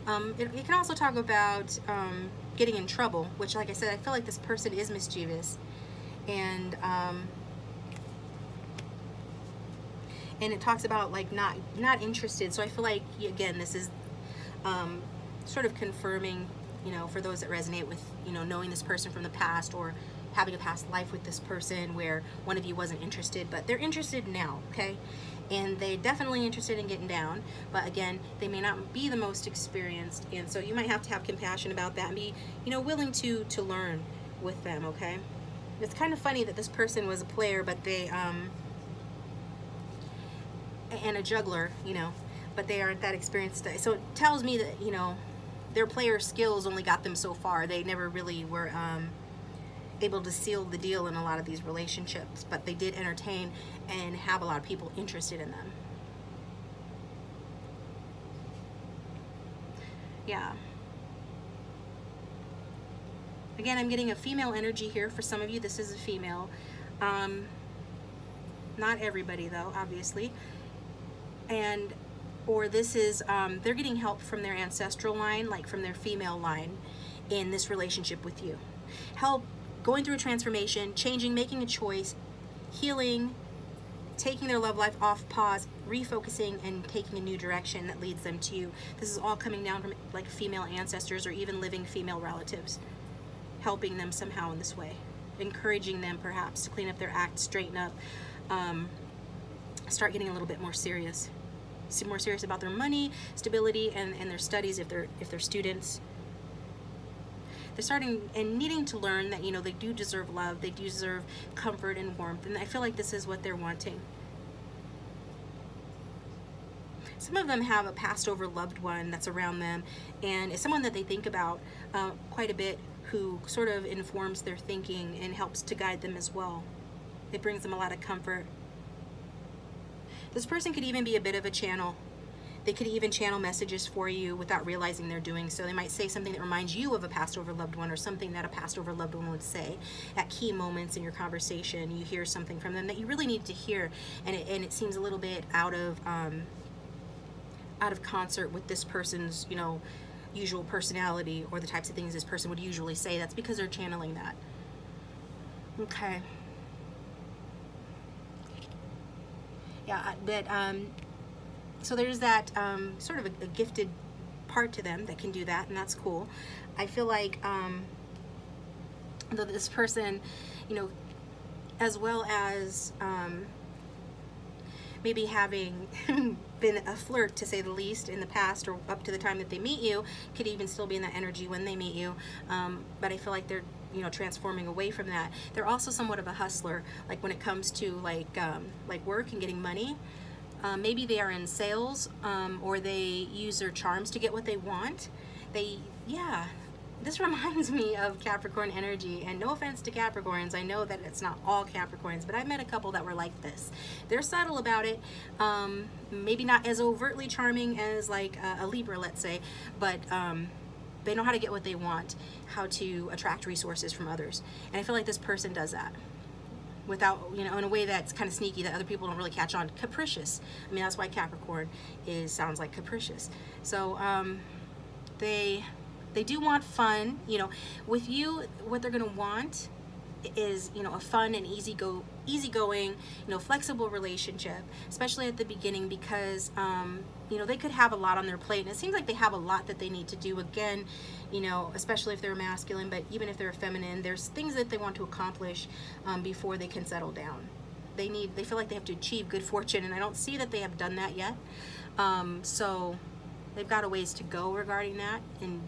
It can also talk about getting in trouble, which, like I said, I feel like this person is mischievous. And it talks about like not interested. So I feel like, again, this is sort of confirming, you know, for those that resonate with, you know, knowing this person from the past or having a past life with this person where one of you wasn't interested, but they're interested now, okay? And they're definitely interested in getting down, but again, they may not be the most experienced, and so you might have to have compassion about that and be, you know, willing to learn with them, okay? It's kind of funny that this person was a player, but they and a juggler, you know, but they aren't that experienced. So it tells me that, you know, their player skills only got them so far. They never really were able to seal the deal in a lot of these relationships, but they did entertain and have a lot of people interested in them. Yeah. Again, I'm getting a female energy here for some of you. This is a female. Not everybody though, obviously. And, or this is, they're getting help from their ancestral line, like from their female line in this relationship with you. Help going through a transformation, changing, making a choice, healing, taking their love life off pause, refocusing, and taking a new direction that leads them to you. This is all coming down from like female ancestors or even living female relatives, helping them somehow in this way, encouraging them perhaps to clean up their act, straighten up, start getting a little bit more serious about their money, stability, and their studies if they're students. They're starting and needing to learn that, you know, they do deserve love, they do deserve comfort and warmth, and I feel like this is what they're wanting. Some of them have a passed over loved one that's around them, and it's someone that they think about quite a bit, who sort of informs their thinking and helps to guide them as well. It brings them a lot of comfort. This person could even be a bit of a channel. They could even channel messages for you without realizing they're doing so. They might say something that reminds you of a passed over loved one, or something that a passed over loved one would say at key moments in your conversation. You hear something from them that you really need to hear, and it seems a little bit out of concert with this person's, you know, usual personality, or the types of things this person would usually say. That's because they're channeling that. Okay. Yeah, but so there's that sort of a gifted part to them that can do that, and that's cool. I feel like though this person, you know, as well as maybe having been a flirt, to say the least, in the past, or up to the time that they meet you, could even still be in that energy when they meet you. But I feel like they're, you know, transforming away from that. They're also somewhat of a hustler, like when it comes to like work and getting money. Maybe they are in sales, or they use their charms to get what they want. Yeah, this reminds me of Capricorn energy, and no offense to Capricorns, I know that it's not all Capricorns, but I've met a couple that were like this. They're subtle about it, maybe not as overtly charming as like a Libra, let's say, but they know how to get what they want, how to attract resources from others, and I feel like this person does that without, you know, in a way that's kind of sneaky that other people don't really catch on. Capricious. I mean, that's why Capricorn sounds like capricious. So they do want fun, you know. With you, what they're gonna want is, you know, a fun and easygoing, you know, flexible relationship, especially at the beginning, because you know, they could have a lot on their plate, and it seems like they have a lot that they need to do. Again, you know, especially if they're masculine, but even if they're feminine, there's things that they want to accomplish before they can settle down. They feel like they have to achieve good fortune, and I don't see that they have done that yet. So they've got a ways to go regarding that, and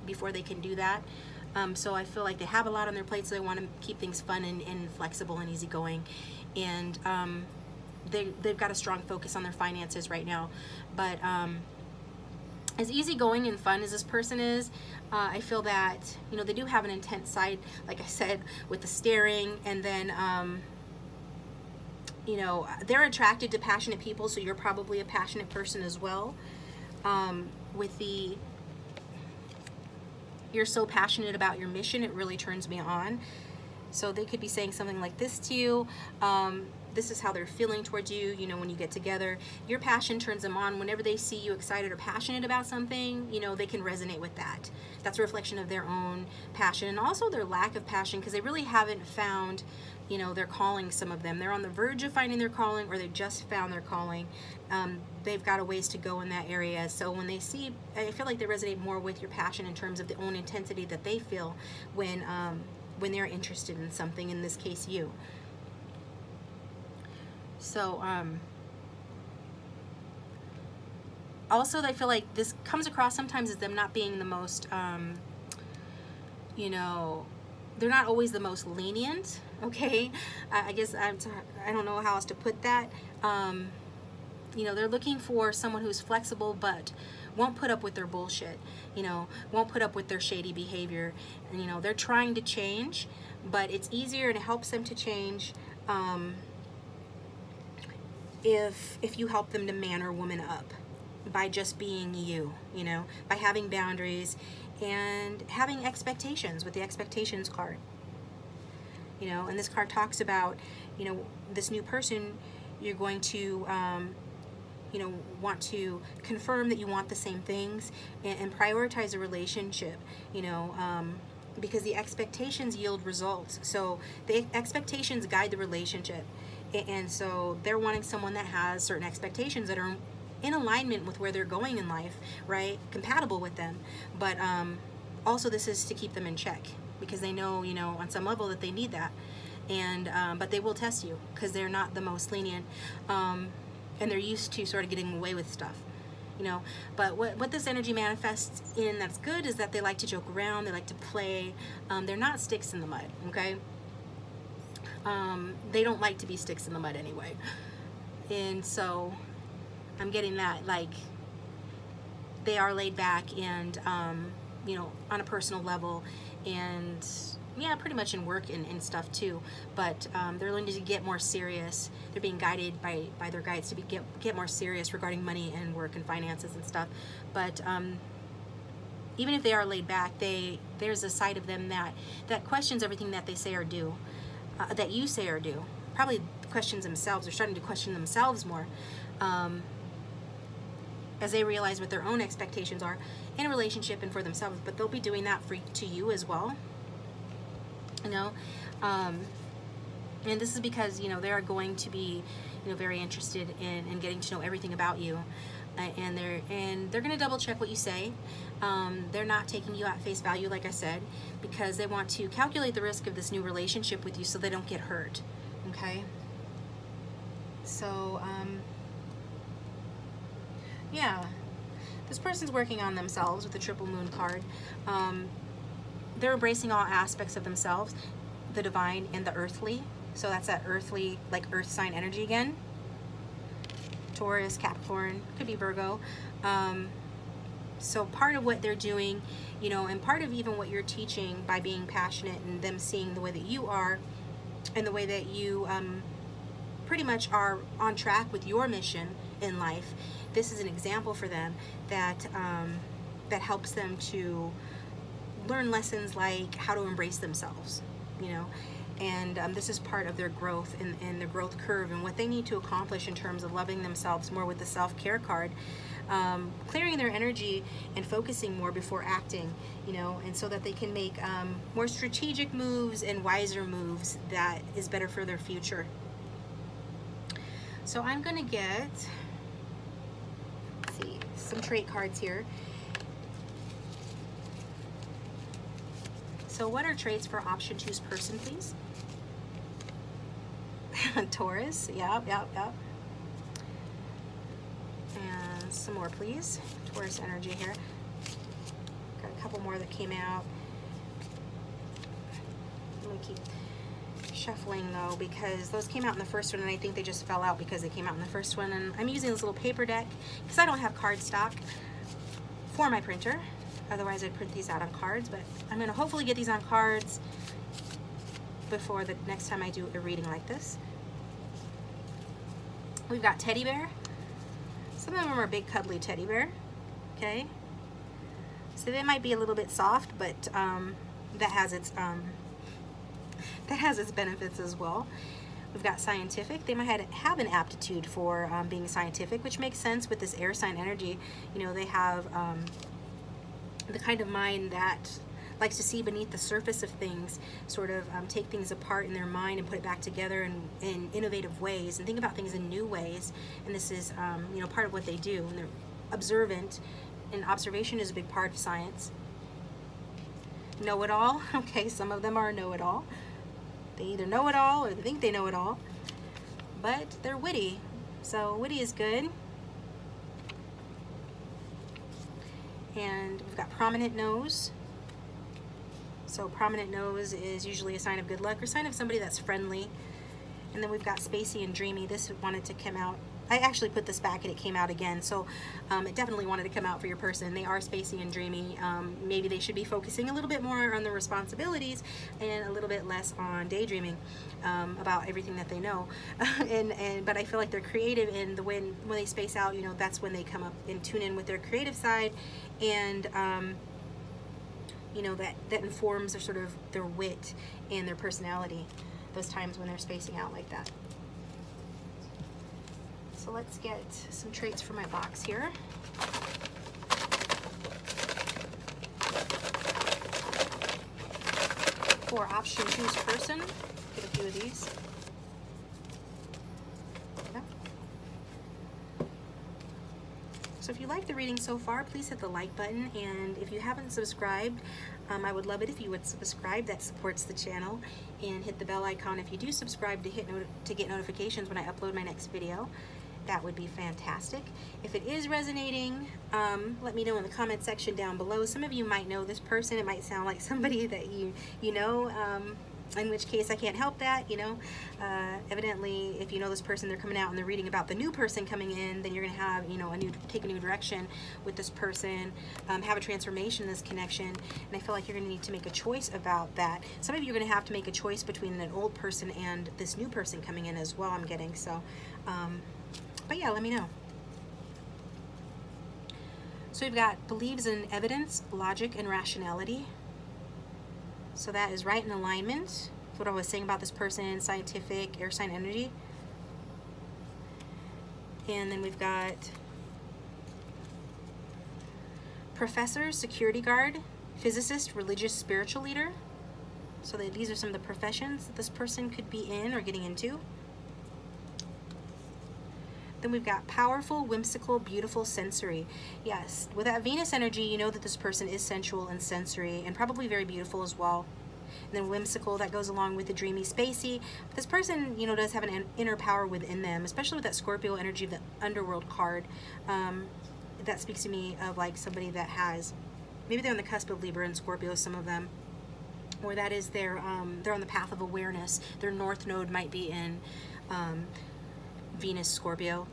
before they can do that. So I feel like they have a lot on their plate, so they want to keep things fun and flexible and easygoing. And they've got a strong focus on their finances right now. But as easygoing and fun as this person is, I feel that, you know, they do have an intense side, like I said, with the staring, and then you know, they're attracted to passionate people, so you're probably a passionate person as well. With the "you're so passionate about your mission, it really turns me on." So they could be saying something like this to you. This is how they're feeling towards you, you know, when you get together. Your passion turns them on. Whenever they see you excited or passionate about something, you know, they can resonate with that. That's a reflection of their own passion, and also their lack of passion, because they really haven't found, you know, their calling. Some of them, they're on the verge of finding their calling, or they just found their calling. They've got a ways to go in that area. So when they see, I feel like they resonate more with your passion in terms of the own intensity that they feel when they're interested in something, in this case you. So also I feel like this comes across sometimes as them not being the most you know, they're not always the most lenient. Okay, I guess I don't know how else to put that. You know, they're looking for someone who's flexible but won't put up with their bullshit, you know, won't put up with their shady behavior. And, you know, they're trying to change, but it's easier and it helps them to change if you help them to man or woman up by just being you, you know, by having boundaries and having expectations with the expectations card. You know, and this card talks about, you know, this new person, you're going to you know, want to confirm that you want the same things, and prioritize a relationship, you know, because the expectations yield results. So the expectations guide the relationship, and so they're wanting someone that has certain expectations that are in alignment with where they're going in life, right? Compatible with them. But also this is to keep them in check, because they know, you know, on some level that they need that. And but they will test you because they're not the most lenient, and they're used to sort of getting away with stuff, you know. But what this energy manifests in that's good is that they like to joke around, they like to play. They're not sticks in the mud, okay? They don't like to be sticks in the mud anyway. And so I'm getting that, like, they are laid back and you know, on a personal level, and yeah, pretty much in work and stuff too, but they're learning to get more serious. They're being guided by their guides to get more serious regarding money and work and finances and stuff. But even if they are laid back, there's a side of them that questions everything that they say or do, that you say or do. Probably questions themselves. They're starting to question themselves more, as they realize what their own expectations are in a relationship and for themselves. But they'll be doing that to you as well. You know, and this is because, you know, they are going to be, you know, very interested in getting to know everything about you, and they're going to double check what you say. They're not taking you at face value, like I said, because they want to calculate the risk of this new relationship with you so they don't get hurt. Okay, so yeah, this person's working on themselves with the triple moon card. They're embracing all aspects of themselves, the divine and the earthly. So that's that earthly, like earth sign energy again. Taurus, Capricorn, could be Virgo. So part of what they're doing, you know, and part of even what you're teaching by being passionate and them seeing the way that you are and the way that you pretty much are on track with your mission in life. This is an example for them that that helps them to learn lessons like how to embrace themselves, you know, and this is part of their growth and their growth curve and what they need to accomplish in terms of loving themselves more with the self-care card, clearing their energy and focusing more before acting, you know, and so that they can make more strategic moves and wiser moves that is better for their future. So I'm gonna get, let's see, some trait cards here. So what are traits for option 2's person, please? Taurus, yep. And some more, please. Taurus energy here. Got a couple more that came out. Let me keep shuffling though, because those came out in the first one and I think they just fell out because they came out in the first one. And I'm using this little paper deck because I don't have cardstock for my printer. Otherwise I'd print these out on cards, but I'm going to hopefully get these on cards before the next time I do a reading like this. We've got teddy bear. Some of them are big cuddly teddy bear. Okay, so they might be a little bit soft, but that has its benefits as well. We've got scientific. They might have an aptitude for being scientific, which makes sense with this air sign energy. You know, they have the kind of mind that likes to see beneath the surface of things, sort of take things apart in their mind and put it back together in innovative ways and think about things in new ways. And this is, you know, part of what they do. And they're observant, and observation is a big part of science. Know-it-all. Okay, some of them are know-it-all. They either know it all or they think they know it all, but they're witty. So witty is good. And we've got prominent nose. So prominent nose is usually a sign of good luck or a sign of somebody that's friendly. And then we've got spacey and dreamy. This wanted to come out. I actually put this back and it came out again. So it definitely wanted to come out for your person. They are spacey and dreamy. Maybe they should be focusing a little bit more on their responsibilities and a little bit less on daydreaming about everything that they know. But I feel like they're creative, and when they space out, you know, that's when they come up and tune in with their creative side, and you know, that informs their sort of their wit and their personality. Those times when they're spacing out like that. So let's get some traits for my box here. For option 2's person, get a few of these. Yep. So if you like the reading so far, please hit the like button, and if you haven't subscribed, I would love it if you would subscribe. That supports the channel, and hit the bell icon if you do subscribe to get notifications when I upload my next video. That would be fantastic. If it is resonating, let me know in the comment section down below. Some of you might know this person. It might sound like somebody that you know. in which case I can't help that, you know. Evidently, if you know this person, they're coming out and they're reading about the new person coming in, then you're going to have, you know, take a new direction with this person, have a transformation in this connection, and I feel like you're going to need to make a choice about that. Some of you are going to have to make a choice between an old person and this new person coming in as well, I'm getting. So, but yeah, let me know. So we've got believes in evidence, logic, and rationality. So that is right in alignment with what I was saying about this person, scientific, air sign energy. And then we've got professor, security guard, physicist, religious, spiritual leader. So these are some of the professions that this person could be in or getting into. Then we've got powerful, whimsical, beautiful, sensory. Yes, with that Venus energy, you know that this person is sensual and sensory and probably very beautiful as well. And then whimsical, that goes along with the dreamy, spacey. But this person, you know, does have an inner power within them, especially with that Scorpio energy of the underworld card. That speaks to me of like somebody that has, maybe they're on the cusp of Libra and Scorpio, some of them. Or that is they're on the path of awareness. Their north node might be in Venus Scorpio,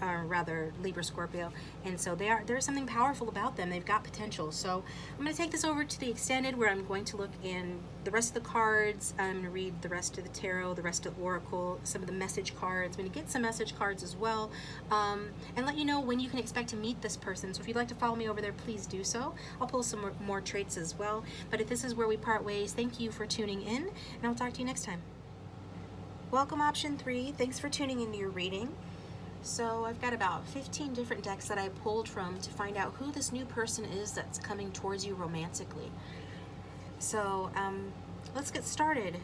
or rather Libra Scorpio, and so there's something powerful about them. They've got potential. So I'm going to take this over to the extended, where I'm going to look in the rest of the cards. I'm going to read the rest of the tarot, the rest of the oracle, some of the message cards. I'm going to get some message cards as well, and let you know when you can expect to meet this person. So if you'd like to follow me over there, please do so. I'll pull some more traits as well. But if this is where we part ways, thank you for tuning in, and I'll talk to you next time. Welcome, option 3. Thanks for tuning into your reading. So I've got about 15 different decks that I pulled from to find out who this new person is that's coming towards you romantically. So let's get started.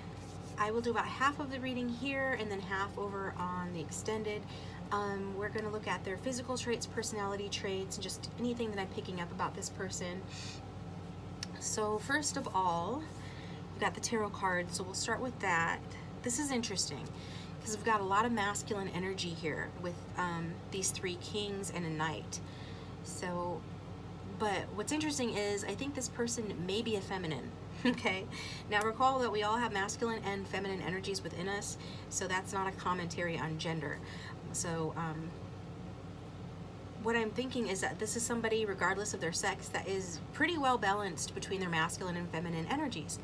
I will do about half of the reading here and then half over on the extended. We're going to look at their physical traits, personality traits, and just anything that I'm picking up about this person. So first of all, we've got the tarot cards, so we'll start with that. This is interesting because we've got a lot of masculine energy here with these 3 kings and a knight. So, but what's interesting is I think this person may be a feminine. Okay, now recall that we all have masculine and feminine energies within us, so that's not a commentary on gender. So what I'm thinking is that this is somebody, regardless of their sex, that is pretty well balanced between their masculine and feminine energies.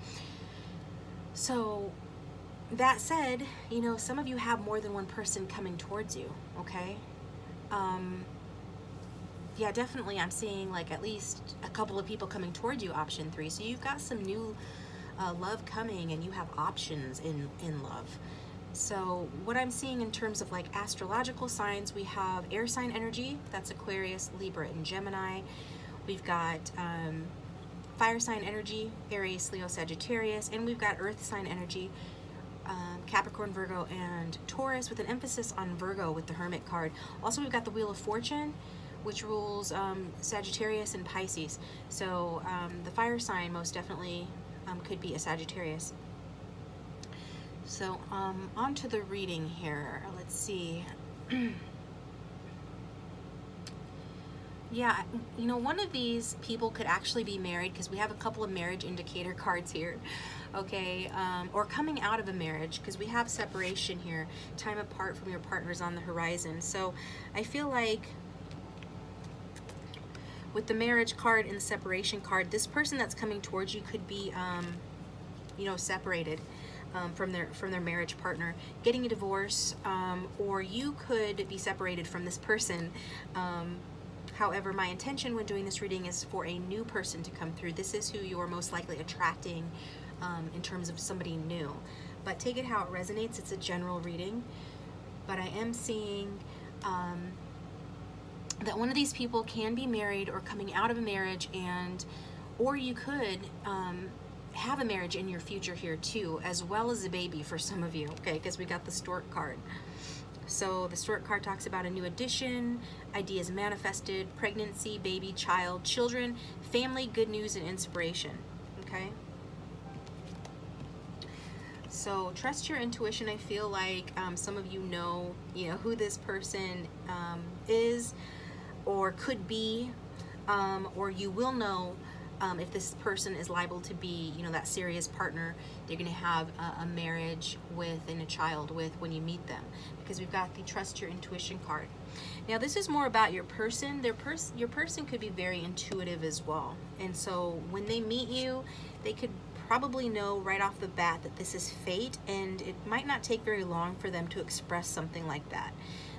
So that said, you know, some of you have more than one person coming towards you, okay? Yeah, definitely I'm seeing like at least a couple of people coming towards you, option 3. So you've got some new love coming, and you have options in love. So what I'm seeing in terms of like astrological signs, we have air sign energy, that's Aquarius, Libra, and Gemini. We've got fire sign energy, Aries, Leo, Sagittarius, and we've got earth sign energy, Capricorn, Virgo, and Taurus, with an emphasis on Virgo with the Hermit card. Also, we've got the Wheel of Fortune, which rules Sagittarius and Pisces. So the fire sign most definitely could be a Sagittarius. So on to the reading here. Let's see. Yeah, you know, one of these people could actually be married, because we have a couple of marriage indicator cards here, okay, or coming out of a marriage, because we have separation here, time apart from your partners on the horizon. So I feel like with the marriage card and the separation card, this person that's coming towards you could be, you know, separated from their marriage partner, getting a divorce, or you could be separated from this person. However, my intention when doing this reading is for a new person to come through. This is who you're most likely attracting in terms of somebody new. But take it how it resonates. It's a general reading. But I am seeing that one of these people can be married or coming out of a marriage, or you could have a marriage in your future here too, as well as a baby for some of you, okay, because we got the Stork card. So the Stork card talks about a new addition, ideas manifested, pregnancy, baby, child, children, family, good news, and inspiration, okay? So trust your intuition. I feel like some of you know who this person is or could be, or you will know if this person is liable to be, you know, that serious partner they're going to have a marriage with and a child with when you meet them, because we've got the trust your intuition card. Now this is more about your person. Your person could be very intuitive as well, and so when they meet you, they could probably know right off the bat that this is fate, and it might not take very long for them to express something like that.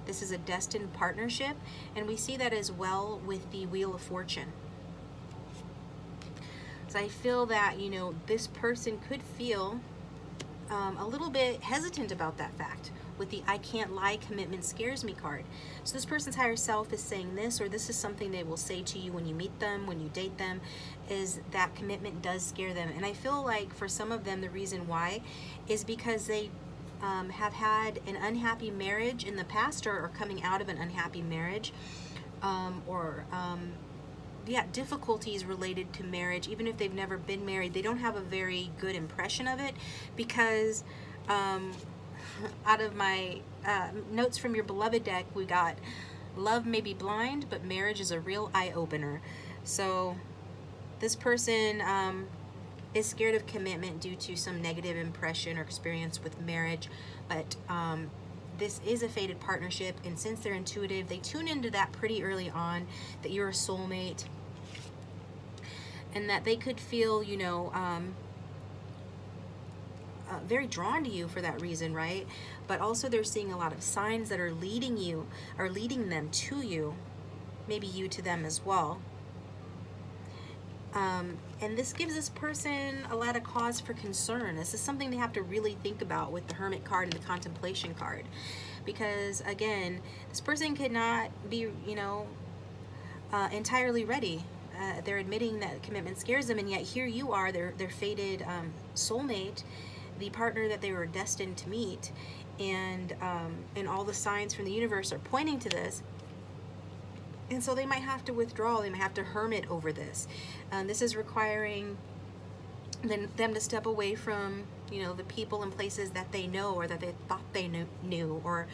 This is a destined partnership, and we see that as well with the Wheel of Fortune. So I feel that, you know, this person could feel a little bit hesitant about that fact with the I can't lie, commitment scares me card. So this person's higher self is saying this, or this is something they will say to you when you meet them, when you date them, is that commitment does scare them. And I feel like for some of them, the reason why is because they have had an unhappy marriage in the past, or coming out of an unhappy marriage, yeah, difficulties related to marriage. Even if they've never been married, they don't have a very good impression of it, because out of my notes from your beloved deck, we got love may be blind, but marriage is a real eye-opener. So this person is scared of commitment due to some negative impression or experience with marriage, but this is a fated partnership, and since they're intuitive, they tune into that pretty early on, that you're a soulmate, and that they could feel, you know, very drawn to you for that reason, right? But also they're seeing a lot of signs that are leading them to you, maybe you to them as well. And this gives this person a lot of cause for concern. This is something they have to really think about with the Hermit card and the Contemplation card, because again, this person could not be, you know, entirely ready. They're admitting that commitment scares them, and yet here you are, their fated soulmate, the partner that they were destined to meet, and all the signs from the universe are pointing to this. And so they might have to withdraw, they might have to hermit over this. This is requiring them to step away from, you know, the people and places that they know, or that they thought they knew, or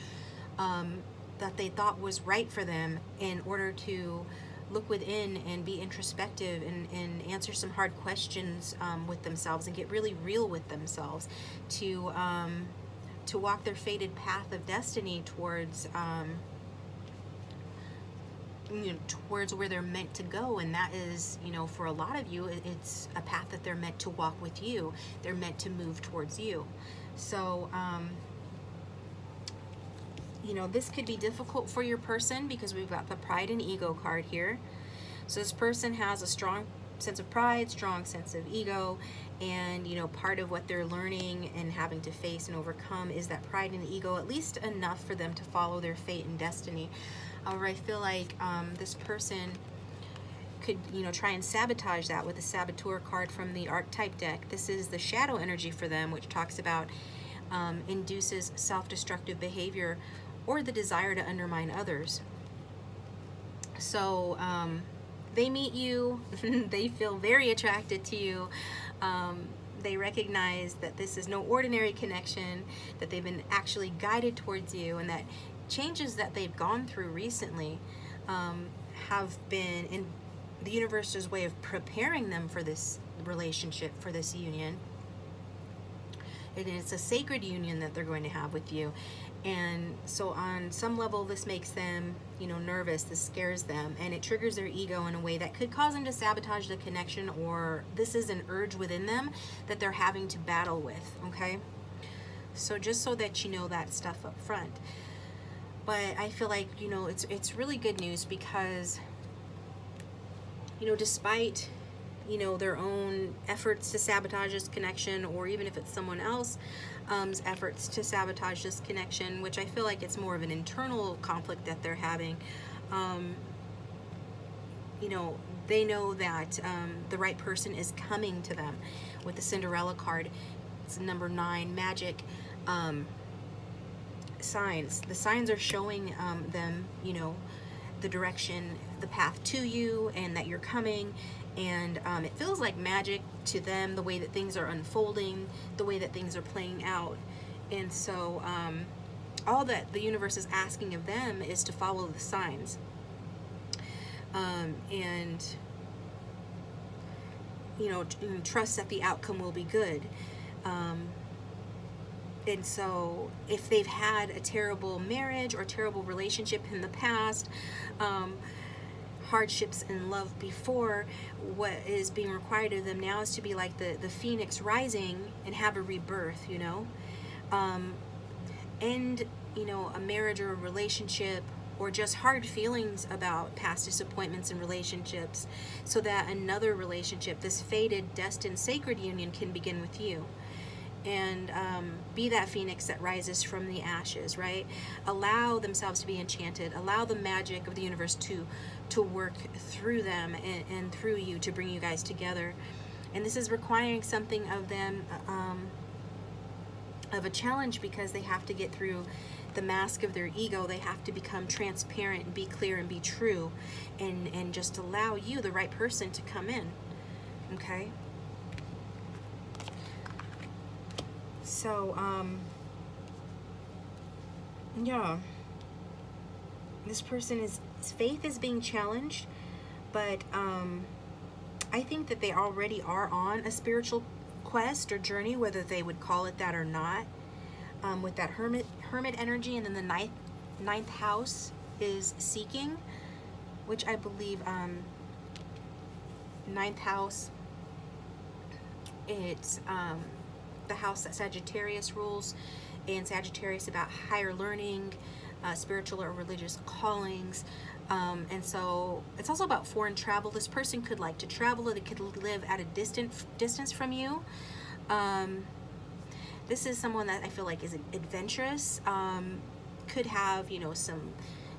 that they thought was right for them, in order to look within and be introspective and answer some hard questions with themselves, and get really real with themselves, to walk their fated path of destiny towards you know, towards where they're meant to go. And that is, you know, for a lot of you, it's a path that they're meant to walk with you. They're meant to move towards you. So you know, this could be difficult for your person, because we've got the Pride and Ego card here. So this person has a strong sense of pride, strong sense of ego, and you know, part of what they're learning and having to face and overcome is that pride and ego, at least enough for them to follow their fate and destiny. However, I feel like this person could, you know, try and sabotage that with the Saboteur card from the Archetype deck. This is the shadow energy for them, which talks about induces self-destructive behavior or the desire to undermine others. So they meet you, they feel very attracted to you, they recognize that this is no ordinary connection, that they've been actually guided towards you, and that changes that they've gone through recently have been in the universe's way of preparing them for this relationship, for this union. And it's a sacred union that they're going to have with you. And so on some level, this makes them, you know, nervous. This scares them, and it triggers their ego in a way that could cause them to sabotage the connection, or this is an urge within them that they're having to battle with, okay? So just so that you know that stuff up front. But I feel like, you know, it's really good news, because, you know, despite, you know, their own efforts to sabotage this connection, or even if it's someone else's efforts to sabotage this connection, which I feel like it's more of an internal conflict that they're having, you know, they know that the right person is coming to them. With the Cinderella card, it's number 9, magic signs. The signs are showing them, you know, the direction, the path to you, and that you're coming. And it feels like magic to them, the way that things are unfolding, the way that things are playing out. And so all that the universe is asking of them is to follow the signs. And trust that the outcome will be good. And so if they've had a terrible marriage or terrible relationship in the past, hardships in love before, what is being required of them now is to be like the phoenix rising and have a rebirth, end, a marriage or a relationship, or just hard feelings about past disappointments in relationships, so that another relationship, this fated, destined, sacred union, can begin with you. And be that phoenix that rises from the ashes, right? Allow themselves to be enchanted. Allow the magic of the universe to work through them and through you to bring you guys together. And this is requiring something of them, of a challenge, because they have to get through the mask of their ego. They have to become transparent and be clear and be true, and just allow you, the right person, to come in. Okay? So, yeah, this person's faith is being challenged, but I think that they already are on a spiritual quest or journey, whether they would call it that or not, with that hermit energy. And then the ninth house is seeking, which I believe, ninth house, it's the house that Sagittarius rules, and Sagittarius about higher learning, spiritual or religious callings, and so it's also about foreign travel. This person could like to travel, or they could live at a distance from you. This is someone that I feel like is adventurous, could have, some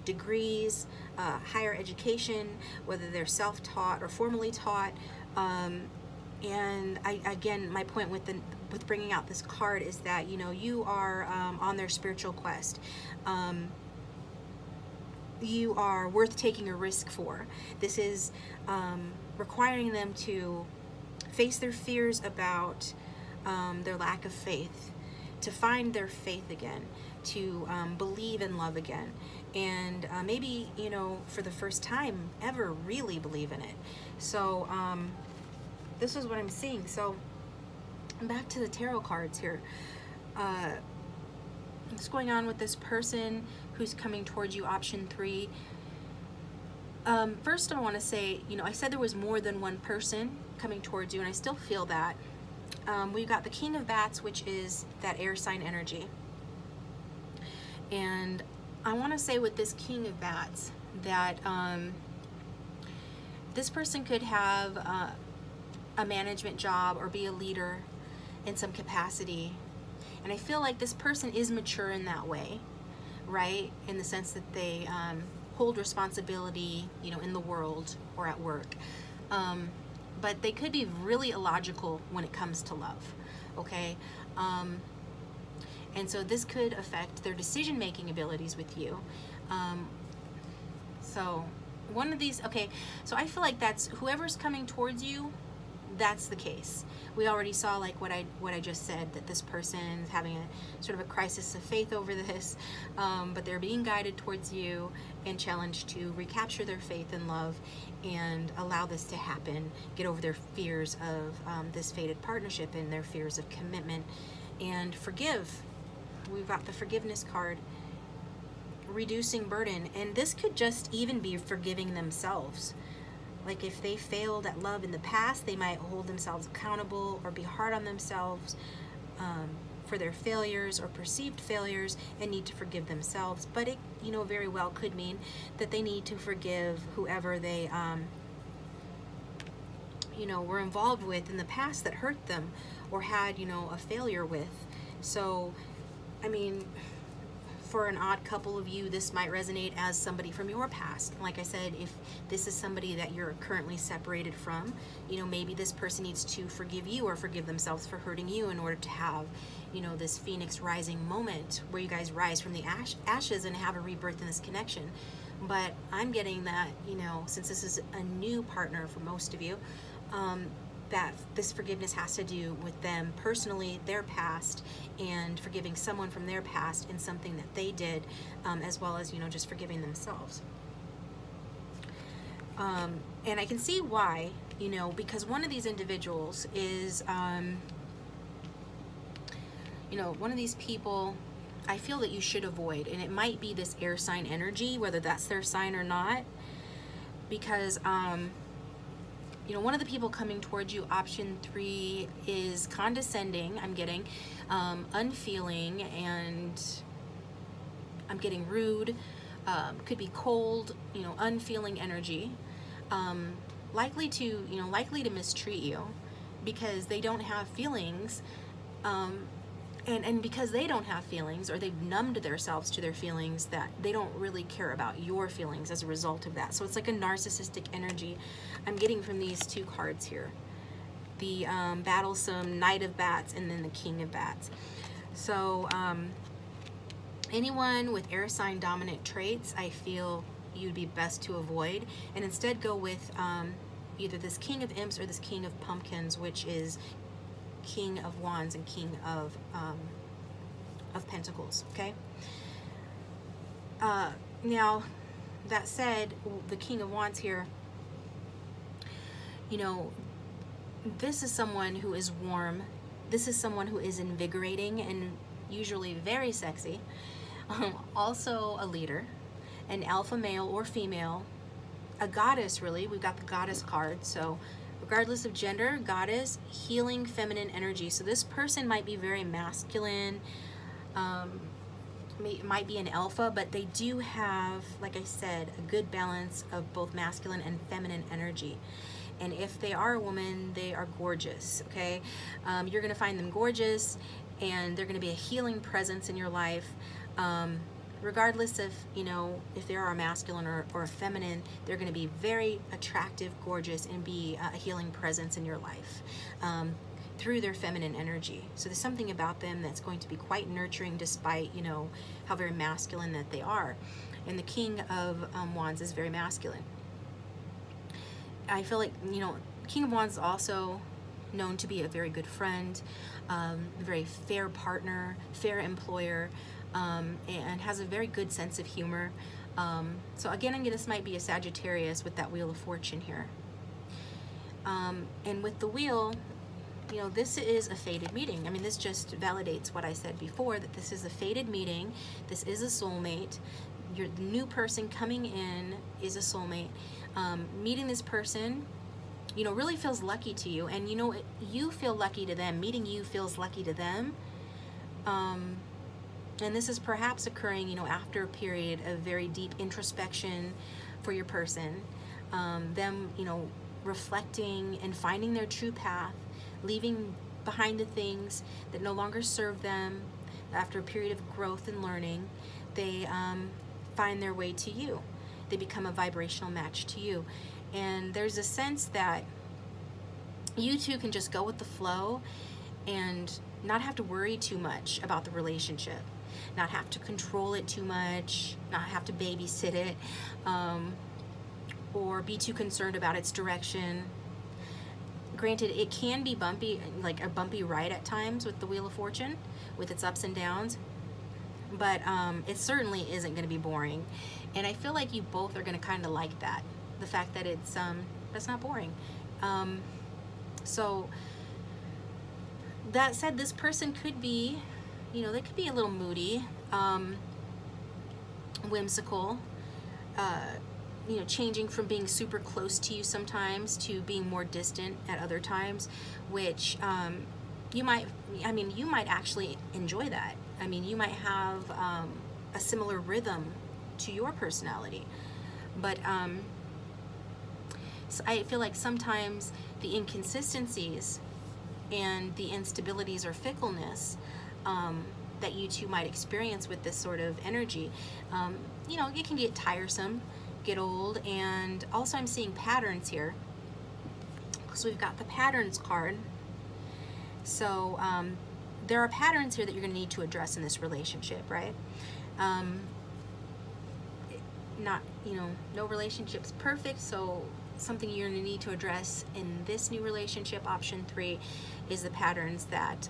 degrees, higher education, whether they're self-taught or formally taught. And again, my point with bringing out this card is that, you are on their spiritual quest. You are worth taking a risk for. This is requiring them to face their fears about their lack of faith, to find their faith again, to believe in love again, and maybe, for the first time ever, really believe in it. So this is what I'm seeing. So back to the tarot cards here. What's going on with this person who's coming towards you, option 3? First, I want to say, I said there was more than one person coming towards you, and I still feel that. We've got the King of Bats, which is that air sign energy. And I want to say with this King of Bats that this person could have a management job or be a leader in some capacity. And I feel like this person is mature in that way, right? In the sense that they hold responsibility, in the world or at work. But they could be really illogical when it comes to love, okay? And so this could affect their decision-making abilities with you. So one of these, okay, so I feel like that's whoever's coming towards you, that's the case. We already saw like what I just said, that this person is having a sort of a crisis of faith over this, but they're being guided towards you and challenged to recapture their faith and love and allow this to happen, get over their fears of this fated partnership and their fears of commitment, and forgive. We've got the forgiveness card, reducing burden, and this could just even be forgiving themselves. Like if they failed at love in the past, they might hold themselves accountable or be hard on themselves for their failures or perceived failures and need to forgive themselves. But it, very well could mean that they need to forgive whoever they, were involved with in the past that hurt them or had, a failure with. So, I mean, for an odd couple of you, this might resonate as somebody from your past. Like I said, if this is somebody that you're currently separated from, maybe this person needs to forgive you or forgive themselves for hurting you in order to have, this phoenix rising moment where you guys rise from the ashes and have a rebirth in this connection. But I'm getting that, since this is a new partner for most of you, that this forgiveness has to do with them personally, their past, and forgiving someone from their past in something that they did, as well as, just forgiving themselves. And I can see why, you know, because one of these individuals is, you know, one of these people I feel that you should avoid, and it might be this air sign energy, whether that's their sign or not, because, you know, one of the people coming towards you, option 3, is condescending, I'm getting, unfeeling, and I'm getting rude, could be cold, you know, unfeeling energy, likely to mistreat you because they don't have feelings, and because they don't have feelings, or they've numbed themselves to their feelings, that they don't really care about your feelings as a result of that. So it's like a narcissistic energy I'm getting from these 2 cards here. The Battlesome Knight of Bats and then the King of Bats. So anyone with air sign dominant traits, I feel you'd be best to avoid, and instead go with either this King of Imps or this King of Pumpkins, which is King of Wands and King of Pentacles, okay? Now, that said, the King of Wands here, you know, this is someone who is warm. This is someone who is invigorating and usually very sexy. Also a leader, an alpha male or female, a goddess, really. We've got the goddess card, so regardless of gender, goddess, healing feminine energy. So this person might be very masculine, might be an alpha, but they do have, like I said, a good balance of both masculine and feminine energy. And if they are a woman, they are gorgeous, okay? You're gonna find them gorgeous, and they're gonna be a healing presence in your life. Regardless of, you know, if they are a masculine or a feminine, they're going to be very attractive, gorgeous, and be a healing presence in your life through their feminine energy. So there's something about them that's going to be quite nurturing, despite, you know, how very masculine that they are. And the King of Wands is very masculine. I feel like, you know, King of Wands is also known to be a very good friend, a very fair partner, fair employer, and has a very good sense of humor. So again, this might be a Sagittarius with that Wheel of Fortune here. And with the wheel, you know, this is a fated meeting. I mean, this just validates what I said before, that this is a fated meeting. This is a soulmate. The new person coming in is a soulmate. Meeting this person, you know, really feels lucky to you. And, you know, you feel lucky to them. Meeting you feels lucky to them. And this is perhaps occurring, you know, after a period of very deep introspection for your person. Them, you know, reflecting and finding their true path, leaving behind the things that no longer serve them. After a period of growth and learning, they find their way to you. They become a vibrational match to you. And there's a sense that you two can just go with the flow and not have to worry too much about the relationship, not have to control it too much, not have to babysit it, or be too concerned about its direction. Granted, it can be bumpy, like a bumpy ride at times with the Wheel of Fortune, with its ups and downs, but it certainly isn't going to be boring. And I feel like you both are going to kind of like that, the fact that it's that's not boring. So that said, this person could be, you know, they could be a little moody, whimsical, you know, changing from being super close to you sometimes to being more distant at other times, which you might, I mean, you might actually enjoy that. I mean, you might have a similar rhythm to your personality, but so I feel like sometimes the inconsistencies and the instabilities or fickleness that you two might experience with this sort of energy, you know, it can get tiresome, get old. And also I'm seeing patterns here. So we've got the patterns card. So there are patterns here that you're going to need to address in this relationship, right? Not, you know, no relationship's perfect, so something you're going to need to address in this new relationship, option 3, is the patterns that,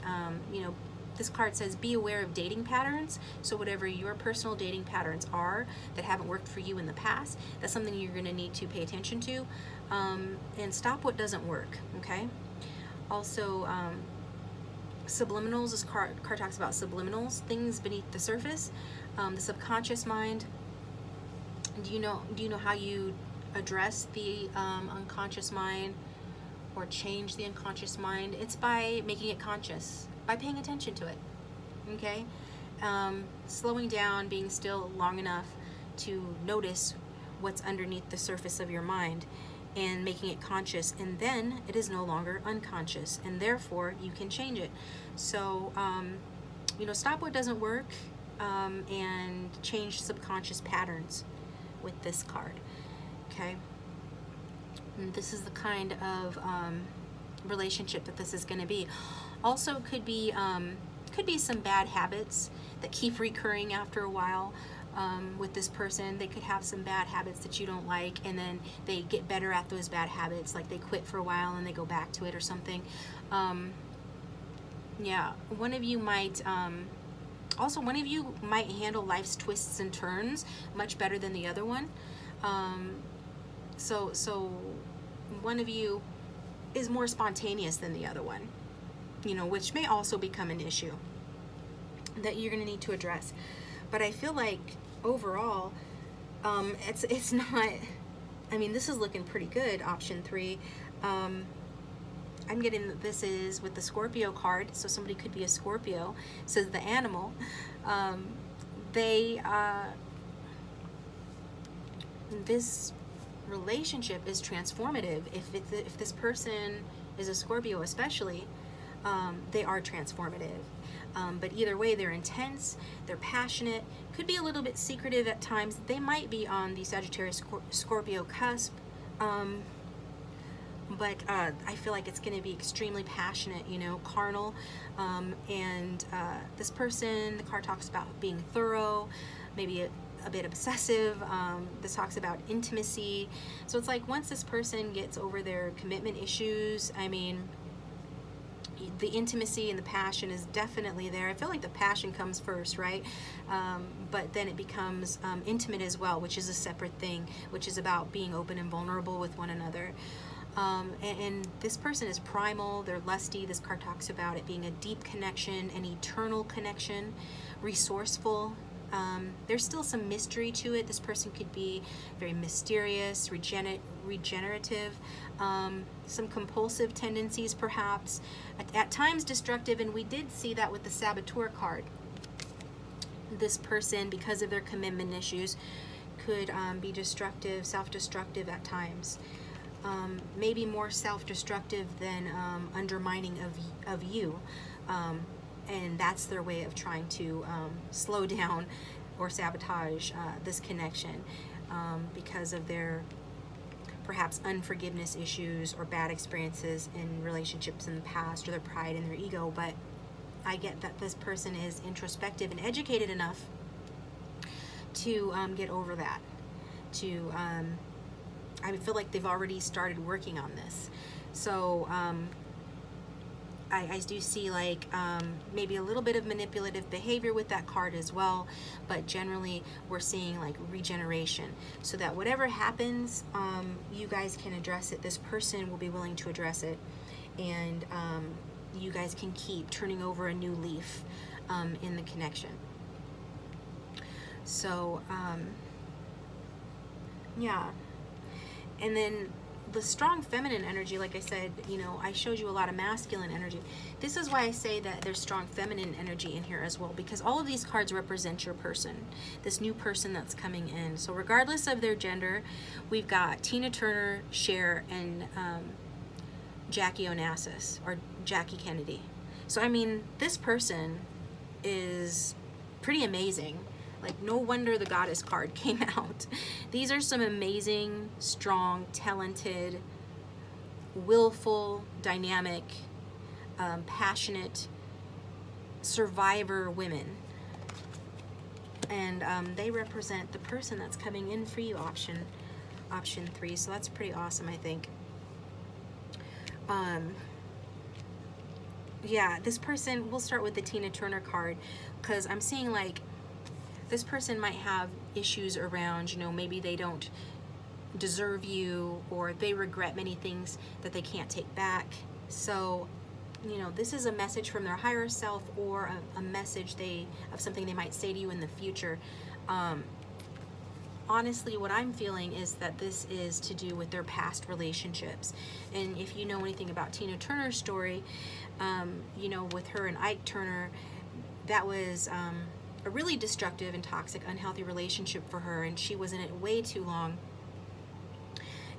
you know, this card says be aware of dating patterns. So whatever your personal dating patterns are that haven't worked for you in the past, that's something you're going to need to pay attention to, and stop what doesn't work, okay? Also, subliminals, this card talks about subliminals, things beneath the surface, the subconscious mind. Do you know how you address the unconscious mind or change the unconscious mind? It's by making it conscious, by paying attention to it, okay? Slowing down, being still long enough to notice what's underneath the surface of your mind and making it conscious, and then it is no longer unconscious, and therefore you can change it. So, you know, stop what doesn't work, and change subconscious patterns with this card, okay? And this is the kind of relationship that this is going to be. Also, could be some bad habits that keep recurring after a while. With this person, they could have some bad habits that you don't like, and then they get better at those bad habits, like they quit for a while and they go back to it or something. Yeah, one of you might handle life's twists and turns much better than the other one. So one of you is more spontaneous than the other one, you know, which may also become an issue that you're going to need to address. But I feel like overall, it's not, I mean, this is looking pretty good, option 3. I'm getting that this is with the Scorpio card, so somebody could be a Scorpio, says the animal. This relationship is transformative. If this person is a Scorpio especially, they are transformative. But either way, they're intense, they're passionate, could be a little bit secretive at times. They might be on the Sagittarius Scorpio cusp, but I feel like it's going to be extremely passionate, you know, carnal, and this person, the card talks about being thorough, maybe a bit obsessive. This talks about intimacy. So it's like once this person gets over their commitment issues, I mean, the intimacy and the passion is definitely there. I feel like the passion comes first, right? But then it becomes intimate as well, which is a separate thing, which is about being open and vulnerable with one another. And this person is primal, they're lusty. This card talks about it being a deep connection, an eternal connection, resourceful. There's still some mystery to it. This person could be very mysterious, regenerative, some compulsive tendencies perhaps, at times destructive, and we did see that with the Saboteur card. This person, because of their commitment issues, could be destructive, self-destructive at times. Maybe more self-destructive than undermining of you. And that's their way of trying to slow down or sabotage this connection because of their perhaps unforgiveness issues or bad experiences in relationships in the past, or their pride and their ego. But I get that this person is introspective and educated enough to get over that. I feel like they've already started working on this. So I do see like maybe a little bit of manipulative behavior with that card as well, but generally we're seeing like regeneration, so that whatever happens, you guys can address it. This person will be willing to address it, and you guys can keep turning over a new leaf in the connection. So yeah, and then the strong feminine energy, like I said, you know, I showed you a lot of masculine energy. This is why I say that there's strong feminine energy in here as well, because all of these cards represent your person, this new person that's coming in. So regardless of their gender, we've got Tina Turner, Cher, and Jackie Onassis, or Jackie Kennedy. So I mean, this person is pretty amazing. Like, no wonder the Goddess card came out. These are some amazing, strong, talented, willful, dynamic, passionate survivor women. And they represent the person that's coming in for you, option 3. So that's pretty awesome, I think. yeah, this person, we'll start with the Tina Turner card, because I'm seeing like this person might have issues around, you know, maybe they don't deserve you, or they regret many things that they can't take back. So, you know, this is a message from their higher self, or a message of something they might say to you in the future. Honestly, what I'm feeling is that this is to do with their past relationships. And if you know anything about Tina Turner's story, you know, with her and Ike Turner, that was a really destructive and toxic, unhealthy relationship for her, and she was in it way too long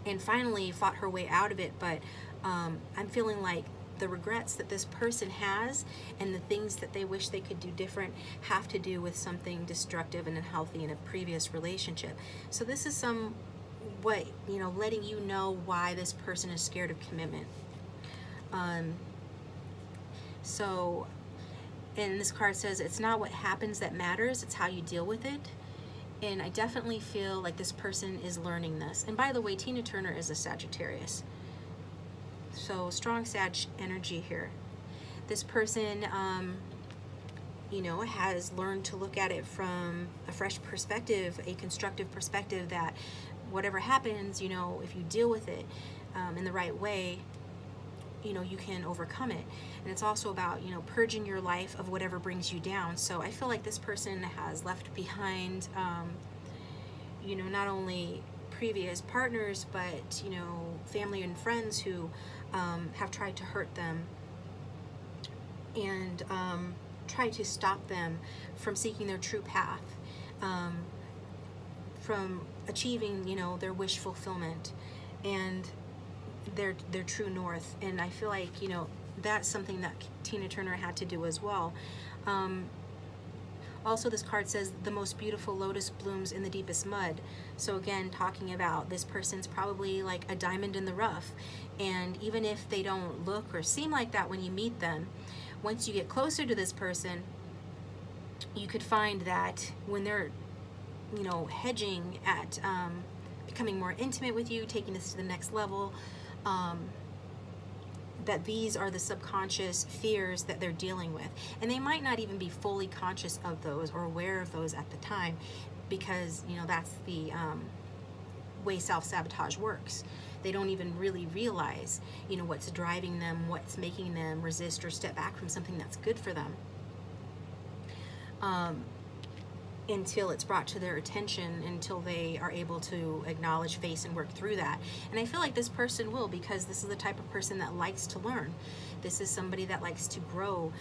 and finally fought her way out of it. But I'm feeling like the regrets that this person has and the things that they wish they could do different have to do with something destructive and unhealthy in a previous relationship. So this is somewhat, you know, letting you know why this person is scared of commitment. So, and this card says, it's not what happens that matters, it's how you deal with it. And I definitely feel like this person is learning this. And by the way, Tina Turner is a Sagittarius. So strong Sag energy here. This person, you know, has learned to look at it from a fresh perspective, a constructive perspective, that whatever happens, you know, if you deal with it in the right way, you know, you can overcome it. And it's also about, you know, purging your life of whatever brings you down. So I feel like this person has left behind, you know, not only previous partners, but, you know, family and friends who have tried to hurt them and try to stop them from seeking their true path, from achieving, you know, their wish fulfillment and their true north. And I feel like, you know, that's something that Tina Turner had to do as well. Also, this card says the most beautiful lotus blooms in the deepest mud. So again, talking about this person's probably like a diamond in the rough. And even if they don't look or seem like that when you meet them, once you get closer to this person, you could find that when they're, you know, hedging at becoming more intimate with you, taking this to the next level, that these are the subconscious fears that they're dealing with. And they might not even be fully conscious of those or aware of those at the time, because, you know, that's the way self-sabotage works. They don't even really realize, you know, what's driving them, what's making them resist or step back from something that's good for them, until it's brought to their attention, until they are able to acknowledge, face, and work through that. And I feel like this person will, because this is the type of person that likes to learn. This is somebody that likes to grow,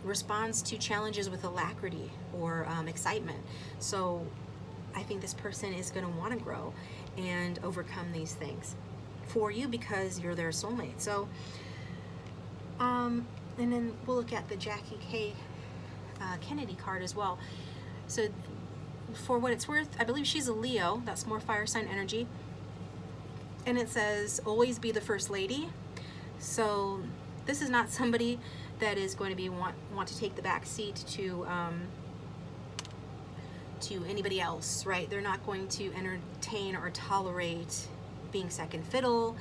responds to challenges with alacrity or excitement. So I think this person is going to want to grow and overcome these things for you, because you're their soulmate. So, and then we'll look at the Jackie Kennedy card as well. So for what it's worth, I believe she's a Leo. That's more fire sign energy. And it says, always be the first lady. So this is not somebody that is going to be want to take the back seat to anybody else, right? They're not going to entertain or tolerate being second fiddle,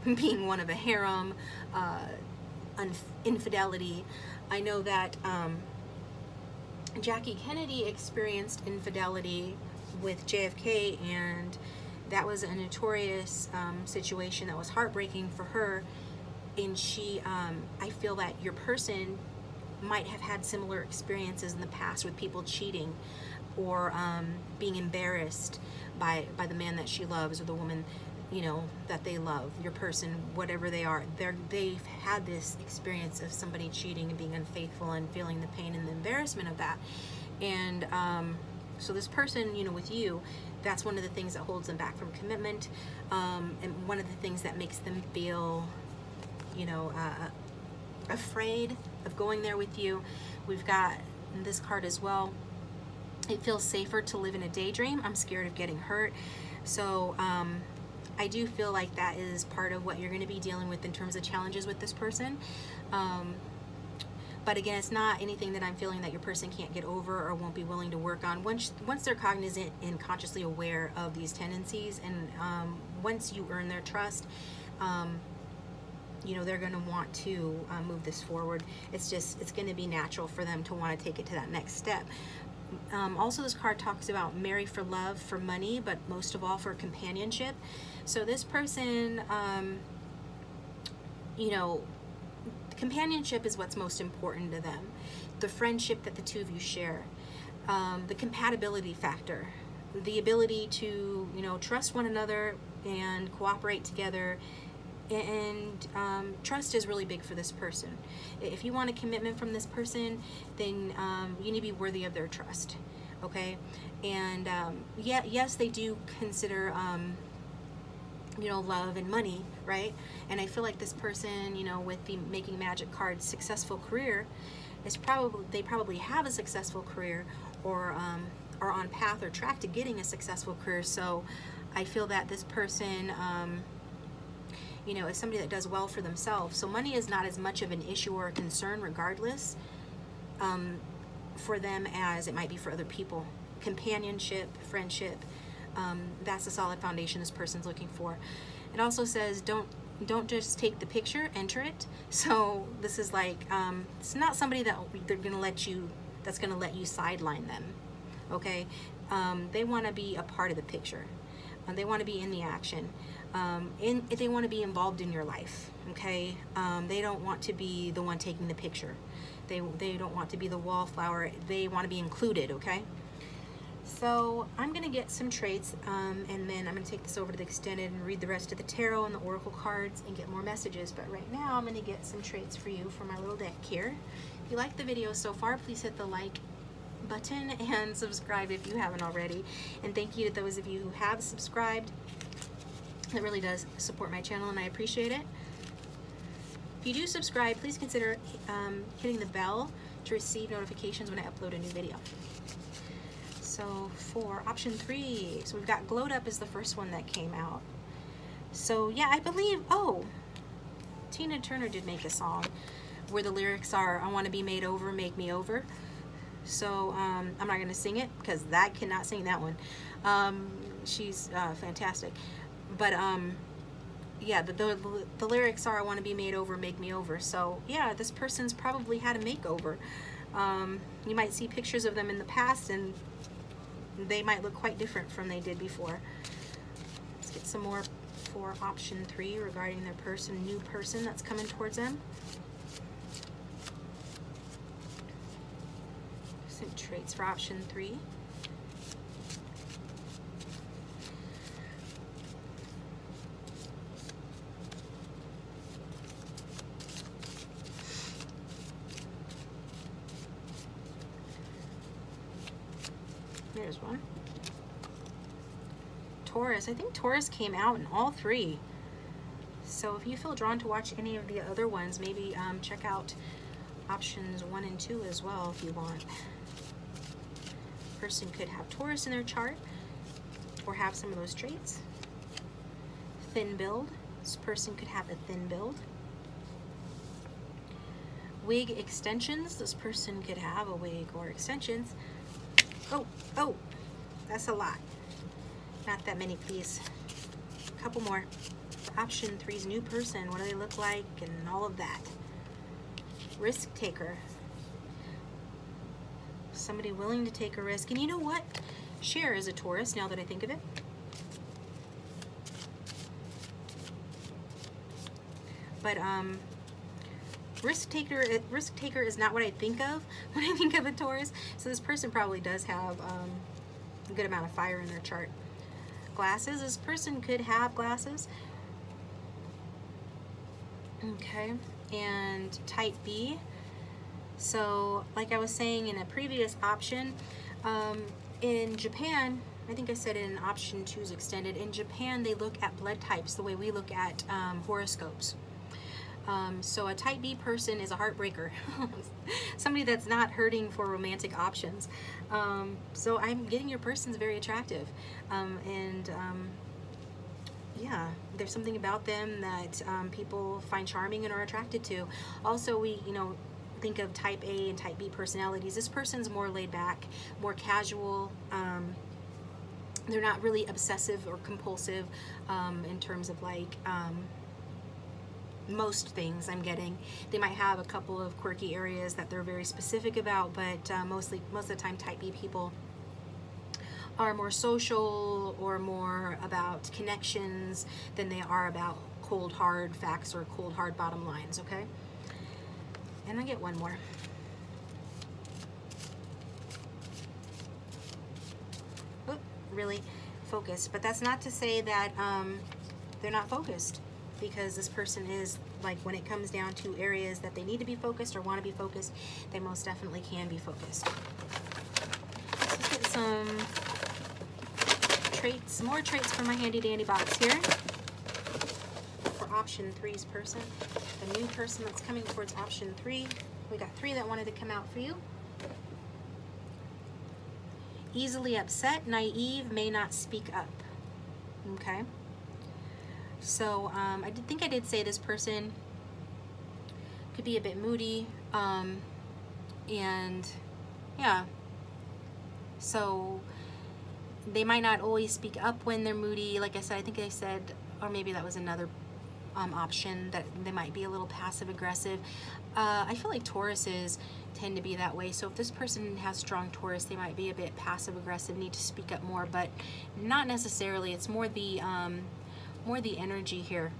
being one of a harem, infidelity. I know that Jackie Kennedy experienced infidelity with JFK, and that was a notorious situation that was heartbreaking for her. And she, I feel that your person might have had similar experiences in the past with people cheating or being embarrassed by the man that she loves, or the woman, you know, that they love. Your person, whatever they are, they've had this experience of somebody cheating and being unfaithful and feeling the pain and the embarrassment of that. And so this person, you know, with you, that's one of the things that holds them back from commitment, and one of the things that makes them feel, you know, afraid of going there with you. We've got this card as well. It feels safer to live in a daydream. I'm scared of getting hurt. So I do feel like that is part of what you're going to be dealing with in terms of challenges with this person. But again, it's not anything that I'm feeling that your person can't get over or won't be willing to work on. Once they're cognizant and consciously aware of these tendencies, and once you earn their trust, you know, they're going to want to move this forward. It's going to be natural for them to want to take it to that next step. Also, this card talks about marry for love, for money, but most of all for companionship. So this person, you know, companionship is what's most important to them. The friendship that the two of you share, the compatibility factor, the ability to, you know, trust one another and cooperate together. And trust is really big for this person. If you want a commitment from this person, then you need to be worthy of their trust, okay? And yeah, yes, they do consider, you know, love and money, right? And I feel like this person, you know, with the Making Magic card successful career, is they probably have a successful career, or are on path or track to getting a successful career. So I feel that this person, you know, is somebody that does well for themselves. So money is not as much of an issue or a concern regardless for them as it might be for other people. Companionship, friendship, that's a solid foundation this person's looking for. It also says don't just take the picture, enter it. So this is like, it's not somebody that they're gonna let you, that's gonna let you sideline them, okay? They want to be a part of the picture. They want to be in the action. They want to be involved in your life, okay? They don't want to be the one taking the picture. They don't want to be the wallflower. They want to be included, okay? So I'm going to get some traits, and then I'm going to take this over to the extended and read the rest of the tarot and the oracle cards and get more messages. But right now I'm going to get some traits for you for my little deck here. If you like the video so far, please hit the like button and subscribe if you haven't already. And thank you to those of you who have subscribed. That really does support my channel, and I appreciate it. If you do subscribe, please consider hitting the bell to receive notifications when I upload a new video. So for option 3, so we've got Glowed Up is the first one that came out. So yeah, I believe, oh, Tina Turner did make a song where the lyrics are, I want to be made over, make me over. So I'm not going to sing it because I cannot sing that one. She's fantastic. But yeah, the lyrics are, I want to be made over, make me over. So yeah, this person's probably had a makeover. You might see pictures of them in the past and they might look quite different from they did before. Let's get some more for option 3 regarding their person, new person that's coming towards them. Some traits for option 3. There's one. Taurus. I think Taurus came out in all 3. So if you feel drawn to watch any of the other ones, maybe check out options 1 and 2 as well if you want. Person could have Taurus in their chart or have some of those traits. Thin build. This person could have a thin build. Wig extensions. This person could have a wig or extensions. Oh, that's a lot. Not that many, please. A couple more. Option 3's new person. What do they look like and all of that. Risk taker. Somebody willing to take a risk. And you know what? Cher is a Taurus, now that I think of it. But risk taker is not what I think of when I think of a Taurus. So this person probably does have a good amount of fire in their chart. Glasses. This person could have glasses. Okay. And type B. So like I was saying in a previous option, in Japan, I think I said in option 2's extended, in Japan they look at blood types the way we look at horoscopes. So a type B person is a heartbreaker. Somebody that's not hurting for romantic options. So I'm getting your person's very attractive. Yeah, there's something about them that people find charming and are attracted to. Also, we, think of type A and type B personalities. This person's more laid back, more casual. They're not really obsessive or compulsive in terms of like, most things I'm getting. They might have a couple of quirky areas that they're very specific about, but most of the time type B people are more social or more about connections than they are about cold hard facts or cold hard bottom lines, okay? And I get one more. Oh, really focused, but that's not to say that they're not focused, because this person is, like, when it comes down to areas that they need to be focused or want to be focused, they most definitely can be focused. Let's get some traits, more traits from my handy dandy box here. For option 3's person, the new person that's coming towards option 3. We got 3 that wanted to come out for you. Easily upset, naive, may not speak up. Okay. So I think I did say this person could be a bit moody, and yeah. So they might not always speak up when they're moody. Like I said, I think I said, or maybe that was another option, that they might be a little passive aggressive. I feel like Tauruses tend to be that way. So if this person has strong Taurus, they might be a bit passive aggressive, need to speak up more, but not necessarily. It's more the energy here.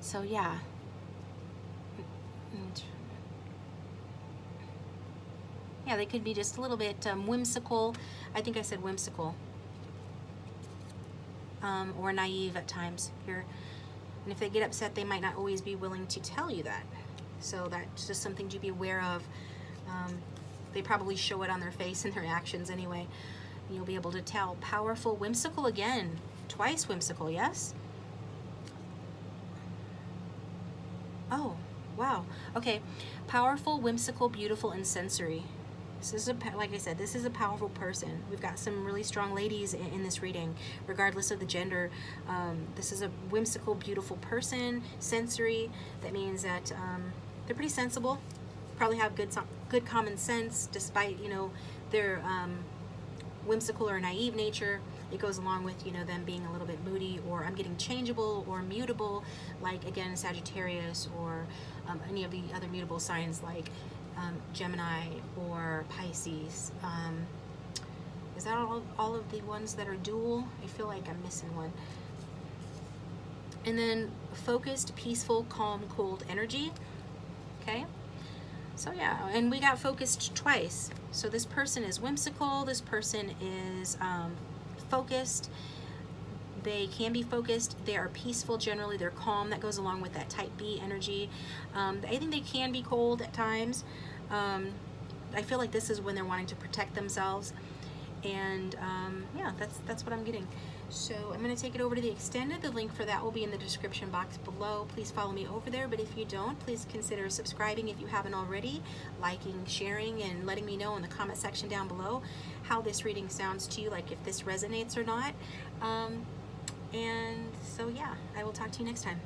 So yeah. Yeah, they could be just a little bit whimsical. I think I said whimsical. Or naive at times here. And if they get upset, they might not always be willing to tell you that. So that's just something to be aware of. They probably show it on their face and their actions anyway. You'll be able to tell. Powerful, whimsical again. Twice whimsical, yes? Oh, wow. Okay. Powerful, whimsical, beautiful, and sensory. This is like I said, this is a powerful person. We've got some really strong ladies in this reading, regardless of the gender. This is a whimsical, beautiful person, sensory. That means that they're pretty sensible, probably have good common sense, despite, you know, their whimsical or naive nature. It goes along with, you know, them being a little bit moody, or I'm getting changeable or mutable, like again Sagittarius, or any of the other mutable signs like Gemini or Pisces. Is that all of the ones that are dual? I feel like I'm missing one. And then focused, peaceful, calm, cold energy. Okay. So yeah, and we got focused twice. So this person is whimsical. This person is focused. They can be focused. They are peaceful generally. They're calm. That goes along with that type B energy. I think they can be cold at times. I feel like this is when they're wanting to protect themselves. And yeah, that's what I'm getting. So I'm going to take it over to the extended. The link for that will be in the description box below. Please follow me over there. But if you don't, please consider subscribing if you haven't already, liking, sharing, and letting me know in the comment section down below how this reading sounds to you, like if this resonates or not. And so yeah, I will talk to you next time.